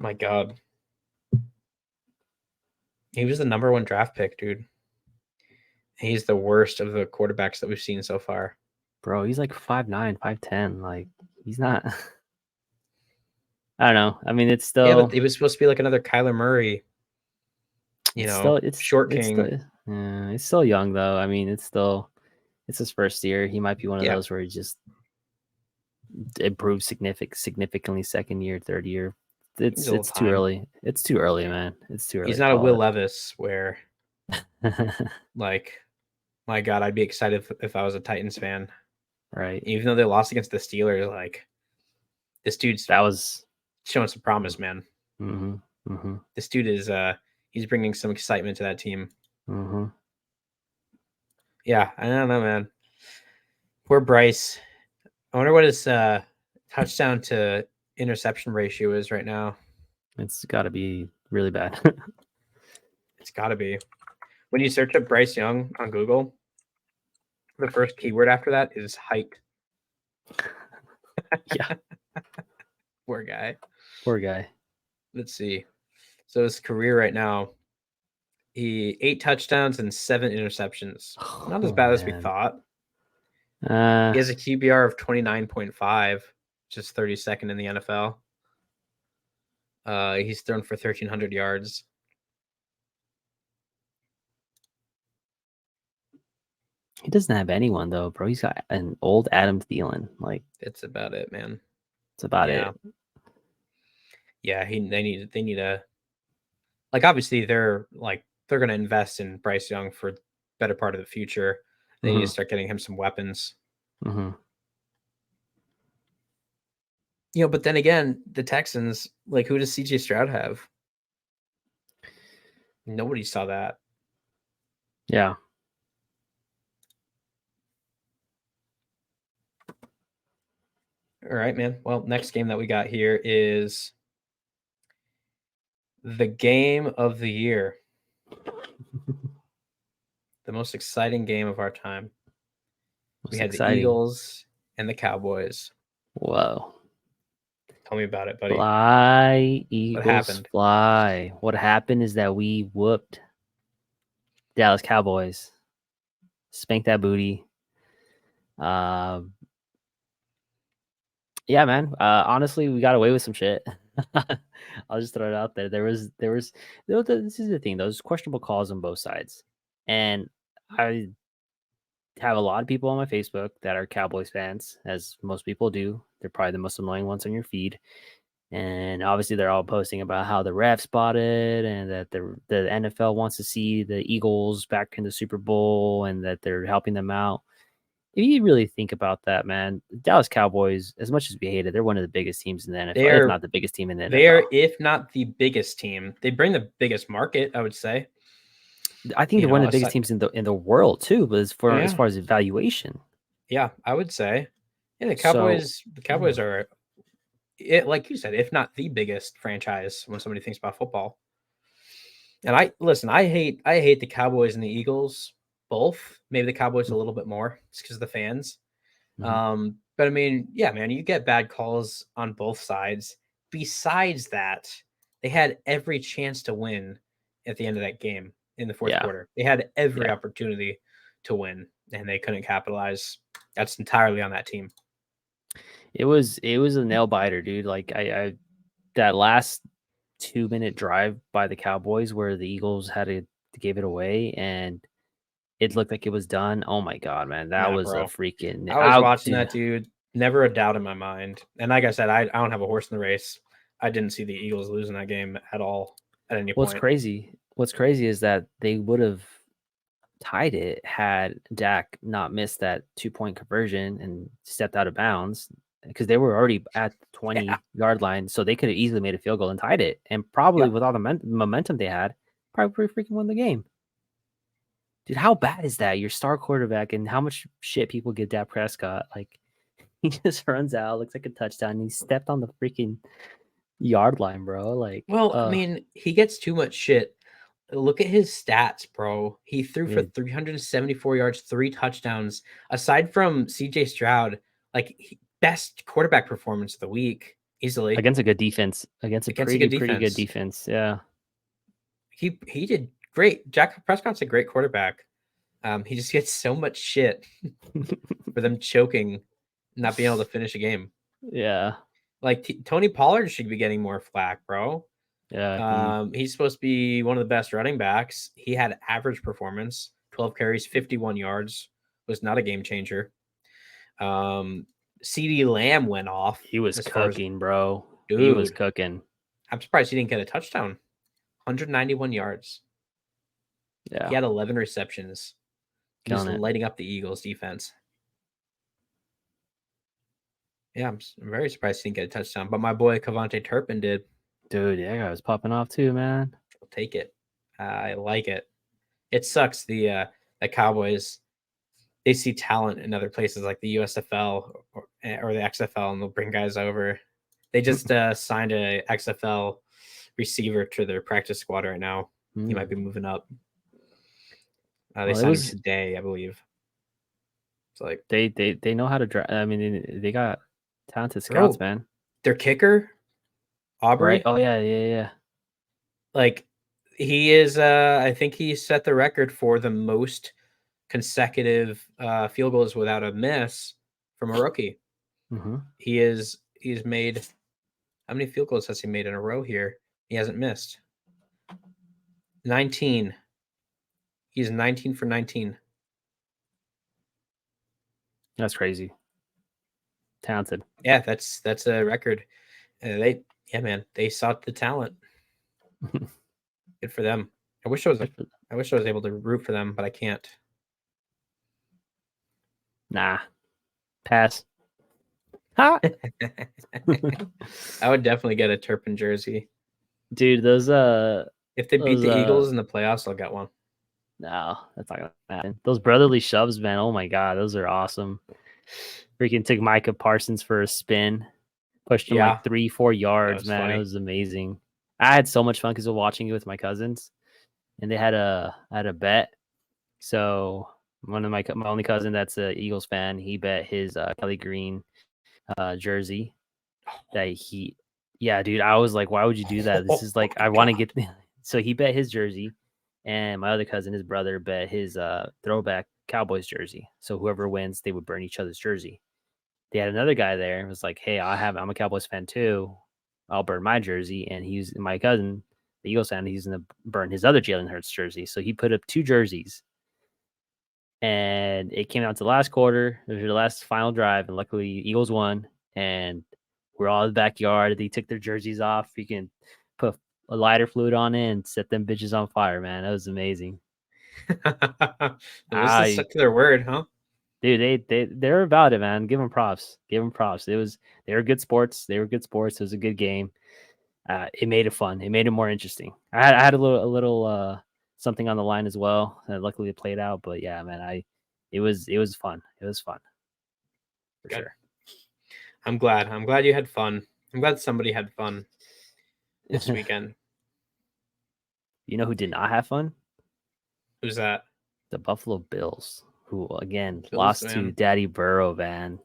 My God. He was the number 1 draft pick, dude. He's the worst of the quarterbacks that we've seen so far. Bro, he's like 5'9", 5'10". Like, he's not. I don't know. I mean, it's still. Yeah, but he was supposed to be like another Kyler Murray. It's short king. It's still young though. I mean, it's his first year. He might be one of those where he just improves significantly second year, third year. It's too early. It's too early, man. It's too early. He's not a Will Levis where, like, my God, I'd be excited if I was a Titans fan. Right. Even though they lost against the Steelers, like, this dude's showing some promise, man. This dude is he's bringing some excitement to that team. Yeah, I don't know, man. Poor Bryce. I wonder what his touchdown to interception ratio is right now. It's got to be really bad. It's got to be. When you search up Bryce Young on Google, the first keyword after that is height. Yeah. Poor guy. Poor guy. Let's see. So his career right now, he 8 touchdowns and 7 interceptions. Not as bad as we thought. He has a QBR of 29.5, which is 32nd in the NFL. He's thrown for 1,300 yards. He doesn't have anyone though, bro. He's got an old Adam Thielen. Like, it's about it, man. It's about it. Yeah, they need a, like, obviously they're gonna invest in Bryce Young for the better part of the future. They need to start getting him some weapons. But then again, the Texans, like, who does CJ Stroud have? Nobody saw that. Yeah. All right, man. Well, next game that we got here is the game of the year. The most exciting game of our time. We had the Eagles and the Cowboys. Whoa. Tell me about it, buddy. Fly, Eagles, fly. What happened is that we whooped Dallas Cowboys. Spanked that booty. Yeah, man. Honestly, we got away with some shit. I'll just throw it out there. There was this is the thing, those questionable calls on both sides. And I have a lot of people on my Facebook that are Cowboys fans, as most people do. They're probably the most annoying ones on your feed. And obviously they're all posting about how the ref spotted and that the NFL wants to see the Eagles back in the Super Bowl and that they're helping them out. If you really think about that, man, Dallas Cowboys, as much as we hate it, they're one of the biggest teams in the NFL. If not the biggest team in the NFL. They are, if not the biggest team. They bring the biggest market, I would say. I think they're one of the biggest teams in the world too, but as far as evaluation. Yeah, I would say. Yeah, the Cowboys are, like you said, if not the biggest franchise when somebody thinks about football. And I hate the Cowboys and the Eagles both. Maybe the Cowboys a little bit more just because of the fans. But I mean, yeah, man, you get bad calls on both sides. Besides that, they had every chance to win at the end of that game in the fourth quarter. They had every opportunity to win, and they couldn't capitalize. That's entirely on that team. It was a nail biter, dude. Like I that last 2-minute drive by the Cowboys where the Eagles had to give it away and it looked like it was done. Oh my God, man. That was a freaking. I was watching that, dude. Never a doubt in my mind. And like I said, I don't have a horse in the race. I didn't see the Eagles losing that game at all at any point. What's crazy is that they would have tied it had Dak not missed that 2-point conversion and stepped out of bounds because they were already at the 20-yard line. So they could have easily made a field goal and tied it. And probably with all the momentum they had, probably freaking won the game. Dude, how bad is that? Your star quarterback and how much shit people give Dak Prescott. Like, he just runs out, looks like a touchdown, and he stepped on the freaking yard line, bro. Like, I mean, he gets too much shit. Look at his stats, bro. He threw for 374 yards, 3 touchdowns. Aside from CJ Stroud, like, best quarterback performance of the week, easily. Against a good defense. Against a pretty good defense. Yeah. He did great. Jack Prescott's a great quarterback. He just gets so much shit for them choking, not being able to finish a game. Yeah. Like Tony Pollard should be getting more flack, bro. Yeah. He's supposed to be one of the best running backs. He had average performance, 12 carries, 51 yards. Was not a game changer. CD Lamb went off. He was cooking, bro. Dude, he was cooking. I'm surprised he didn't get a touchdown. 191 yards. Yeah. He had 11 receptions. Just Killing it. lighting up the Eagles defense. Yeah, I'm very surprised he didn't get a touchdown. But my boy Cavante Turpin did. Dude, yeah, guy was popping off too, man. I'll take it. I like it. It sucks the Cowboys, they see talent in other places like the USFL or the XFL, and they'll bring guys over. They just signed a XFL receiver to their practice squad right now. He might be moving up. They signed him today, I believe. It's like they know how to draft. I mean, they got talented scouts, man. Their kicker, Aubrey. Right? Oh yeah. Like he is. I think he set the record for the most consecutive field goals without a miss from a rookie. Mm-hmm. He's made, how many field goals has he made in a row here? He hasn't missed. 19. He's 19 for 19. That's crazy. Talented. Yeah, that's a record. They sought the talent. Good for them. I wish I was able to root for them, but I can't. Nah. Pass. Ha! I would definitely get a Turpin jersey. Dude, those if they beat the Eagles in the playoffs, I'll get one. No, that's not gonna happen. Those brotherly shoves, man. Oh my god, those are awesome. Freaking took Micah Parsons for a spin, pushed him like 3-4 yards, man. Funny. It was amazing. I had so much fun because of watching it with my cousins, and they had a bet. So one of my only cousin that's a Eagles fan, he bet his Kelly Green jersey that yeah, dude. I was like, why would you do that? This is like, I want to get. So he bet his jersey, and my other cousin, his brother, bet his throwback Cowboys jersey. So whoever wins, they would burn each other's jersey. They had another guy there. It was like, hey, I'm a Cowboys fan too. I'll burn my jersey. And he's my cousin, the Eagles fan. He's going to burn his other Jalen Hurts jersey. So he put up 2 jerseys. And it came out to the last quarter. It was the last final drive. And luckily, Eagles won. And we're all in the backyard. They took their jerseys off. You can put a lighter fluid on it and set them bitches on fire, man. That was amazing. They stuck to their word, huh? Dude, they're about it, man. Give them props. They were good sports. It was a good game. It made it fun. It made it more interesting. I had a little something on the line as well. And luckily it played out. But yeah, man, it was fun. It was fun. For sure. I'm glad you had fun. I'm glad somebody had fun this weekend. You know who did not have fun? Who's that? The Buffalo Bills, who again lost to Daddy Burrow, man.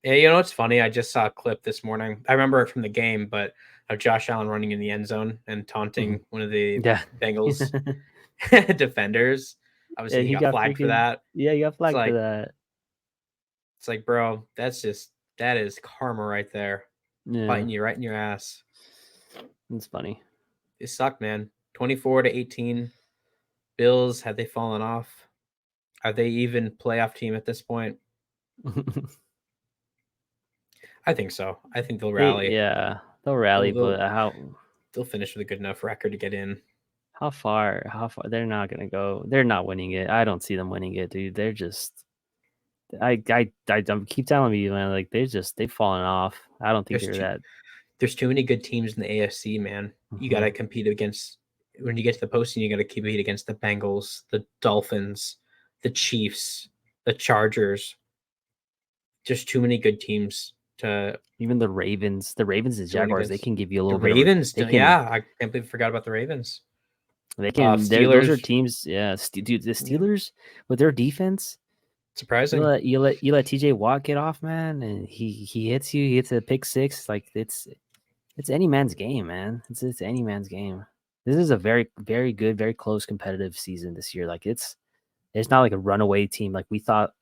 Yeah, you know what's funny? I just saw a clip this morning. I remember it from the game, but of Josh Allen running in the end zone and taunting one of the Bengals defenders. Obviously, he got flagged for that. Yeah, he got flagged for that. It's like, bro, that is karma right there. Yeah. Biting you right in your ass. It's funny. It sucked, man. 24-18. Bills, have they fallen off? Are they even playoff team at this point? I think so. I think they'll rally. They'll rally, but they'll finish with a good enough record to get in. How far? They're not gonna go. They're not winning it. I don't see them winning it, dude. They're just. I keep telling you, man. Like they've fallen off. I don't think There's too many good teams in the AFC, man. You gotta compete against. When you get to the postseason, you gotta compete against the Bengals, the Dolphins, the Chiefs, the Chargers. Just too many good teams. Even the Ravens and Jaguars, they can give you a little bit. Ravens, I can't believe I forgot about the Ravens. They can. Those are teams. Yeah, dude, the Steelers with their defense, surprising. You let TJ Watt get off, man, and he hits you. He hits a pick six. Like it's any man's game, man. It's any man's game. this is a very, very good, very close competitive season this year. Like it's not like a runaway team. Like we thought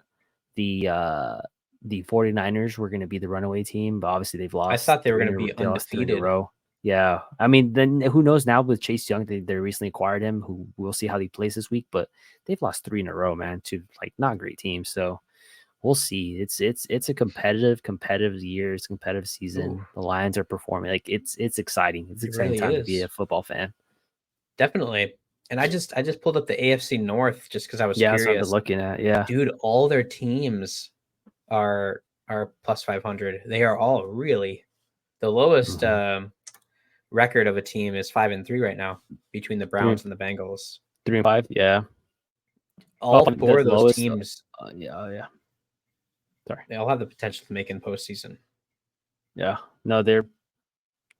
the 49ers were going to be the runaway team, but obviously they've I lost thought they were going to be they lost 3 in a undefeated. row. Yeah. I mean, then who knows now with Chase Young, they recently acquired him, who we'll see how he plays this week, but they've lost 3 in a row, man, to like not great teams. So we'll see. It's a competitive year. It's a competitive season. Ooh, The Lions are performing. Like it's exciting. It's it exciting really time to be is. a football fan. Definitely. And I just pulled up the AFC North just because I was Yeah, that's what I've been curious. looking at. Yeah. Dude, all their teams are plus 500. They are all really the lowest record of a team is 5-3 right now between the Three, Browns and the Bengals. 3-5. Yeah. Oh, All the four of those lowest. teams, Yeah. Oh, yeah. Sorry. they all have the potential to make in postseason. Yeah. No, they're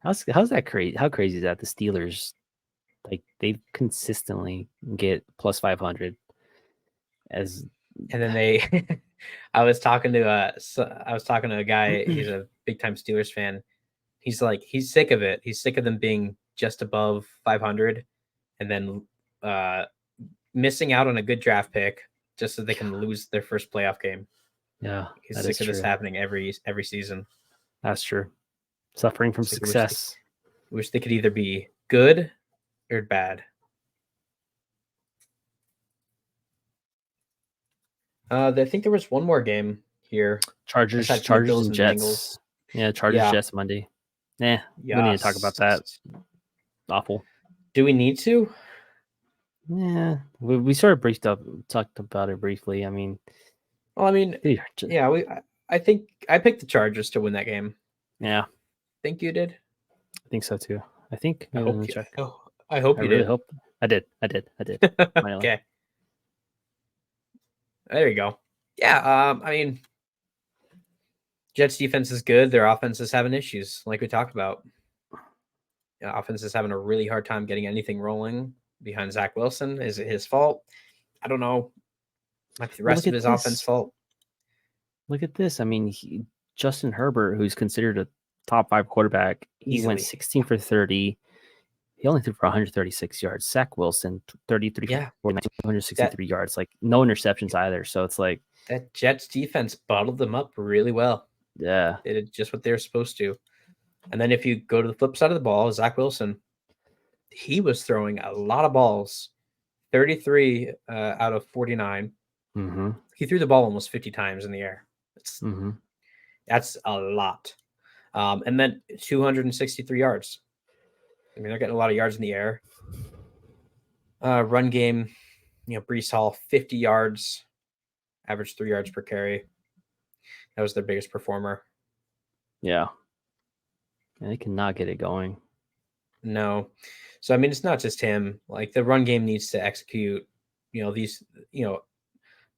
how's that crazy? How crazy is that? The Steelers, like they consistently get plus 500 as And then they, I was talking to a guy. He's a big time Steelers fan. He's like, he's sick of it. He's sick of them being just above 500, and then missing out on a good draft pick just so they can lose their first playoff game. yeah, He's that is sick of this true. happening every season. That's true. Suffering from It's like success. wish they could either be good or bad. I think there was one more game here. Chargers Bills and and Jets. Bengals. Yeah, Chargers Yeah. Jets Monday. We don't need to talk about that. Yes. Awful. Do we need to? Yeah, we sort of talked about it briefly. I mean, Well, I mean, yeah, I think I picked the Chargers to win that game. Yeah, Think you did? I think so too. I think. I Let hope me you. check. I hope I you really did. hope I did. Okay. There you go. Yeah. I mean, Jets defense is good. Their offense is having issues, like we talked about. Offense is having a really hard time getting anything rolling behind Zach Wilson. Is it his fault? I don't know. Might be the rest of his offense fault. Look at this. I mean, Justin Herbert, who's considered a top 5 quarterback, he went 16 for 30. He only threw for 136 yards. Zach Wilson, 33 for 263 yards. Like no interceptions either. So it's like that Jets defense bottled them up really well. Yeah, they did just what they were supposed to. And then if you go to the flip side of the ball, Zach Wilson, he was throwing a lot of balls, 33 out of 49. Mm-hmm. He threw the ball almost 50 times in the air. That's a lot. And then 263 yards. I mean, they're getting a lot of yards in the air. Run game, Breece Hall, 50 yards, average 3 yards per carry. That was their biggest performer. Yeah. They cannot get it going. No. So, I mean, it's not just him. Like, the run game needs to execute, these,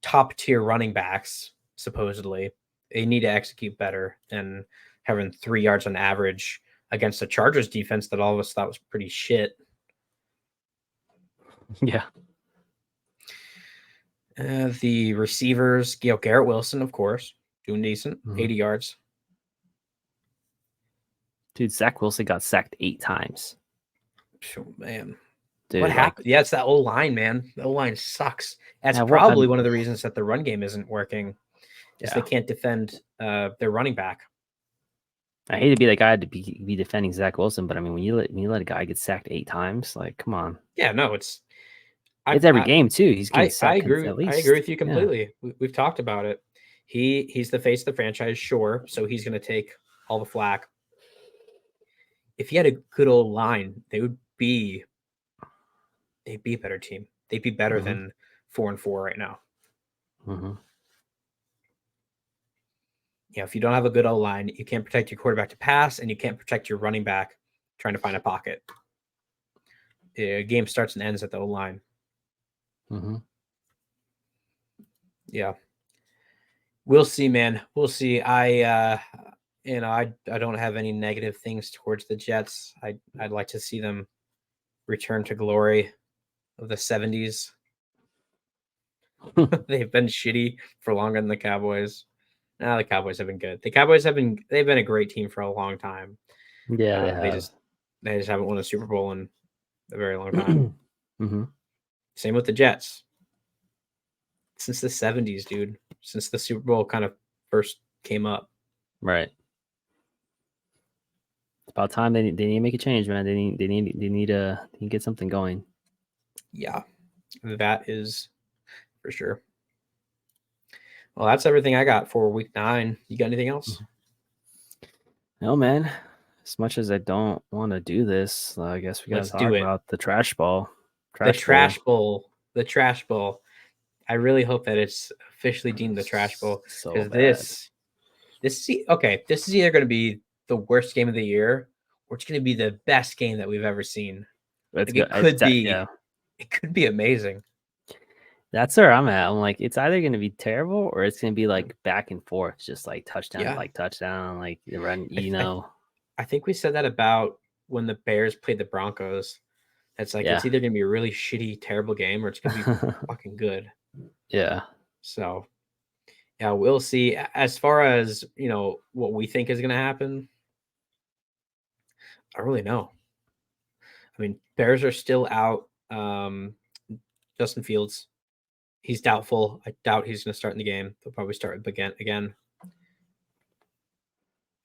top tier running backs, supposedly. They need to execute better than having 3 yards on average against the Chargers defense that all of us thought was pretty shit. Yeah. The receivers, Garrett Wilson, of course, doing decent, 80 yards. Dude, Zach Wilson got sacked 8 times. Oh, man. Dude, what happened? Yeah, it's that O-line, man. The O-line sucks. That's probably one of the reasons that the run game isn't working. Is they can't defend their running back. I hate to be that guy to be defending Zach Wilson, but I mean, when you let a guy get sacked 8 times, like, come on. Yeah, no, it's every game too. He's getting sacked. I agree with you completely. Yeah. We've talked about it. He's the face of the franchise, sure. So he's going to take all the flack. If he had a good old line, they'd be a better team. They'd be better than 4-4 right now. Yeah, if you don't have a good O line, you can't protect your quarterback to pass, and you can't protect your running back trying to find a pocket. The game starts and ends at the O line. Yeah, we'll see, man. We'll see. I don't have any negative things towards the Jets. I'd like to see them return to glory of the 70s. They've been shitty for longer than the Cowboys. No, the Cowboys have been good. The Cowboys they've been a great team for a long time. Yeah, they just haven't won a Super Bowl in a very long time. Mm-hmm. Same with the Jets. Since the 70s, dude. Since the Super Bowl kind of first came up. Right. It's about time they need to make a change, man. They need to get something going. Yeah, that is for sure. Well, that's everything I got for week 9. You got anything else? No, man. As much as I don't want to do this, I guess we got to Let's talk do it. about the trash ball. The trash bowl. The trash bowl. I really hope that it's officially deemed the trash bowl, So because bad. this is either going to be the worst game of the year, or it's going to be the best game that we've ever seen. It's Like, good. it could be amazing. That's where I'm at. I'm like, it's either going to be terrible or it's going to be like back and forth, just like touchdown, Yeah. like touchdown, like the run. I think we said that about when the Bears played the Broncos. It's like it's either going to be a really shitty, terrible game, or it's going to be fucking good. Yeah. So, yeah, we'll see. As far as what we think is going to happen, I really know. I mean, Bears are still out. Justin Fields, he's doubtful. I doubt he's going to start in the game. They'll probably start again.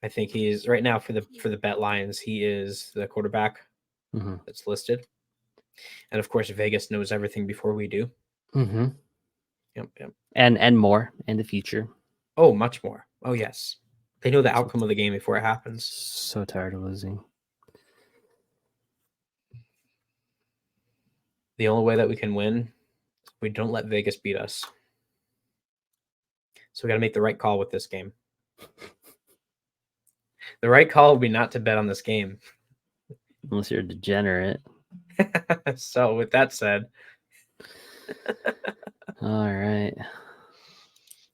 I think he's right now for the bet lines. He is the quarterback that's listed, and of course, Vegas knows everything before we do. Mm-hmm. Yep. And more in the future. Oh, much more. Oh, yes. They know the outcome of the game before it happens. So tired of losing. The only way that we can win, we don't let Vegas beat us. So we got to make the right call with this game. The right call would be not to bet on this game. Unless you're a degenerate. So with that said. All right.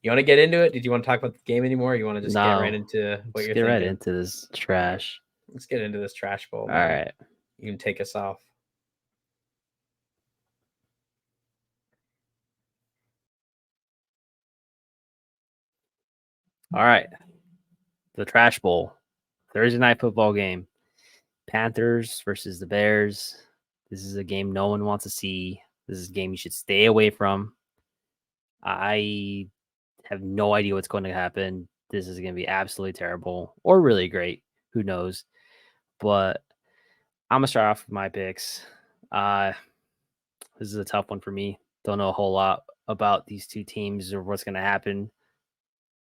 You want to get into it? Did you want to talk about the game anymore? Or you want to just get right into what you're thinking? Get right into this trash. Let's get into this trash bowl. All right. You can take us off. All right. The trash bowl. Thursday night football game. Panthers versus the Bears. This is a game no one wants to see. This is a game you should stay away from. I have no idea what's going to happen. This is going to be absolutely terrible or really great. Who knows? But I'm going to start off with my picks. This is a tough one for me. Don't know a whole lot about these two teams or what's going to happen,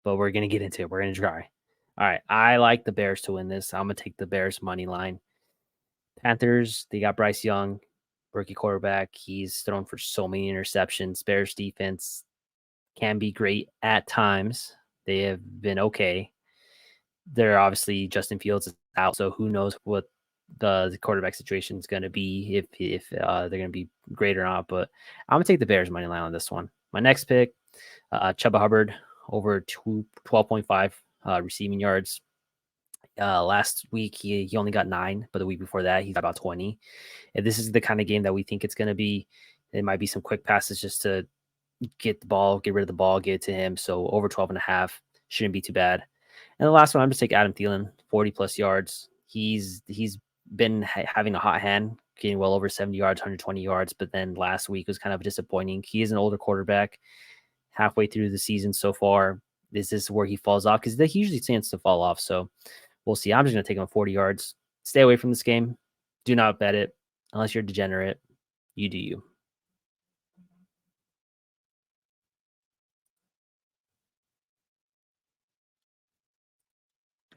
but we're going to get into it. We're going to try. All right. I like the Bears to win this. I'm going to take the Bears money line. Panthers, they got Bryce Young, rookie quarterback. He's thrown for so many interceptions. Bears defense can be great at times. They have been okay. They're obviously Justin Fields is out, so who knows what the quarterback situation is going to be if they're going to be great or not. But I'm going to take the Bears money line on this one. My next pick, Chuba Hubbard over 12.5 receiving yards. Last week he only got 9, but the week before that he got about 20. And this is the kind of game that we think it's going to be. It might be some quick passes just to get rid of the ball, get it to him. So over 12.5 shouldn't be too bad. And the last one, I'm just take Adam Thielen, 40 plus yards. He's been having a hot hand, getting well over 70 yards, 120 yards. But then last week was kind of disappointing. He is an older quarterback. Halfway through the season so far, this is where he falls off because he usually tends to fall off. So we'll see. I'm just going to take him 40 yards. Stay away from this game. Do not bet it unless you're a degenerate. You do you.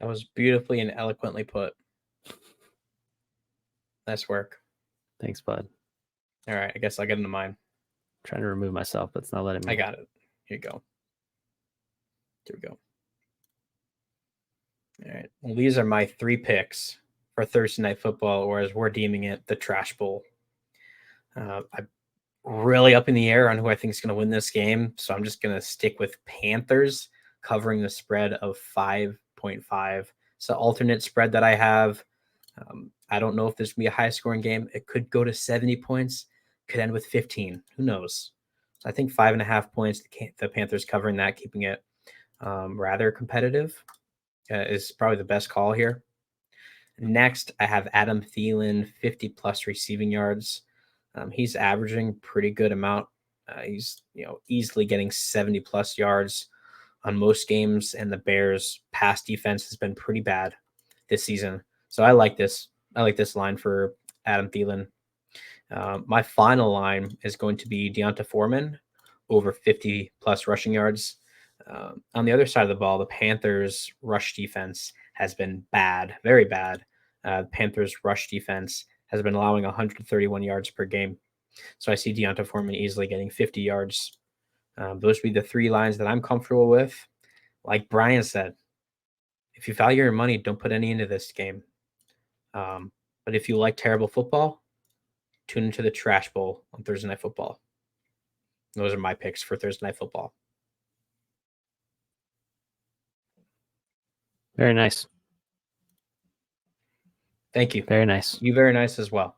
That was beautifully and eloquently put. Nice work. Thanks, bud. All right, I guess I'll get into mine. I'm trying to remove myself, but it's not letting me. I got it. Here you go. Here we go. All right. Well, these are my 3 picks for Thursday Night Football, or as we're deeming it, the Trash Bowl. I'm really up in the air on who I think is going to win this game, so I'm just going to stick with Panthers covering the spread of 5.5. It's the alternate spread that I have. I don't know if this will be a high-scoring game. It could go to 70 points. Could end with 15. Who knows? So I think 5.5 points. The Panthers covering that, keeping it rather competitive, is probably the best call here. Next, I have Adam Thielen, 50 plus receiving yards. He's averaging pretty good amount. He's easily getting 70 plus yards on most games, and the Bears' pass defense has been pretty bad this season. So I like this. I like this line for Adam Thielen. My final line is going to be Deonta Foreman over 50 plus rushing yards. On the other side of the ball, the Panthers' rush defense has been bad, very bad. The Panthers' rush defense has been allowing 131 yards per game. So I see Deonta Foreman easily getting 50 yards. Those would be the three lines that I'm comfortable with. Like Brian said, if you value your money, don't put any into this game. But if you like terrible football, tune into the Trash Bowl on Thursday Night Football. Those are my picks for Thursday Night Football. Very nice. Thank you. Very nice. You very nice as well.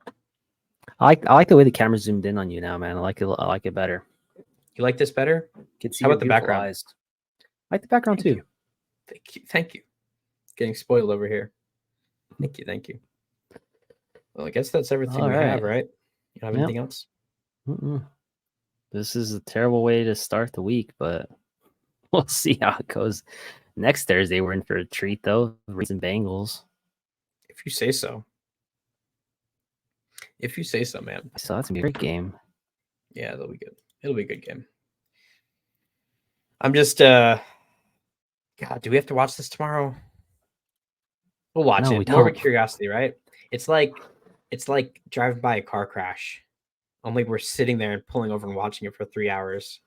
I like the way the camera zoomed in on you now, man. I like it better. You like this better? See How about the background? Eyes. I like the background too. Thank you. Getting spoiled over here. Thank you. Well, I guess that's everything we have, right? You don't have anything else? This is a terrible way to start the week, but we'll see how it goes. Next Thursday, we're in for a treat, though. Rays and Bengals. If you say so. If you say so, man. So that's gonna be a great game. Yeah, that'll be good. It'll be a good game. I'm just God, do we have to watch this tomorrow? We'll watch it. More of a curiosity, right? It's like driving by a car crash. Only we're sitting there and pulling over and watching it for 3 hours.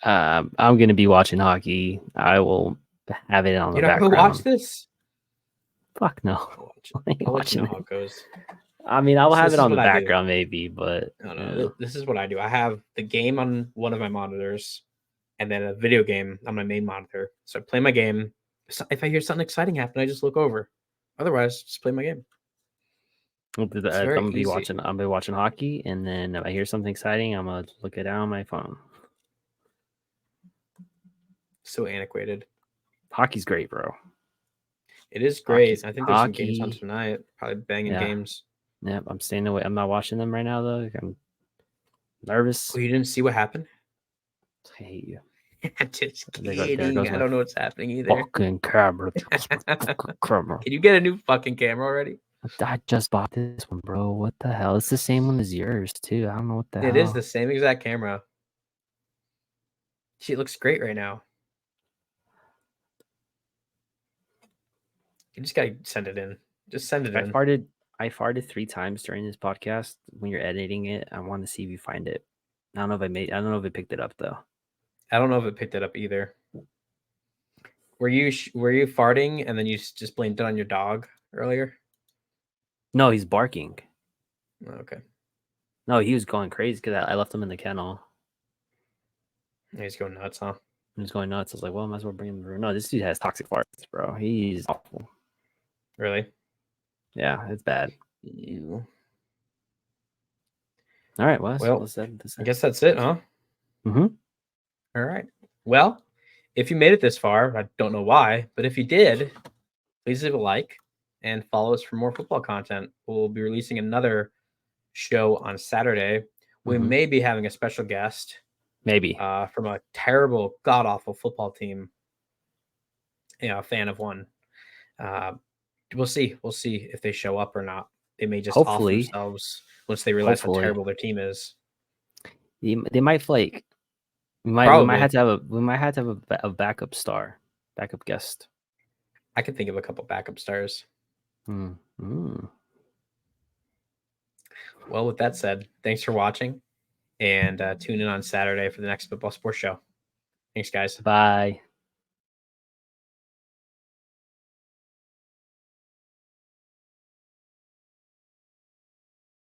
I'm gonna be watching hockey. I will have it on the background. You're not gonna watch this? Fuck no. I'll let you know how it goes. I mean, I will have it on the background maybe, but no. This is what I do. I have the game on one of my monitors, and then a video game on my main monitor. So I play my game. If I hear something exciting happen, I just look over. Otherwise, just play my game. I'm gonna be watching hockey, and then if I hear something exciting, I'm gonna look it on my phone. So antiquated. Hockey's great, bro. It is great. I think there's some games on tonight. Probably banging games. Yep, I'm staying away. I'm not watching them right now though. I'm nervous. Oh, you didn't see what happened? I hate you. Just kidding. I don't know what's happening either. Fucking camera. Can you get a new fucking camera already? I just bought this one, bro. What the hell? It's the same one as yours too. I don't know what the hell. It is the same exact camera. She looks great right now. You just gotta send it in. Just send it in. I farted 3 times during this podcast. When you're editing it, I want to see if you find it. I don't know if it picked it up though. I don't know if it picked it up either. Were you farting and then you just blamed it on your dog earlier? No, he's barking. Okay. No, he was going crazy because I left him in the kennel. He's going nuts, huh? He was going nuts. I was like, well, I might as well bring him to the room. No, this dude has toxic farts, bro. He's awful. Really? Yeah, it's bad. Ew. All right, well, I guess that's it, huh? Mm-hmm. All right. Well, if you made it this far, I don't know why, but if you did, please leave a like and follow us for more football content. We'll be releasing another show on Saturday. We may be having a special guest. Maybe. From a terrible, god-awful football team. A fan of one. We'll see. We'll see if they show up or not. They may just off themselves once they realize how terrible their team is. They might flake. We might have to have a backup guest. I could think of a couple backup stars. Well, with that said, thanks for watching, and tune in on Saturday for the next Football Sports Show. Thanks, guys. Bye.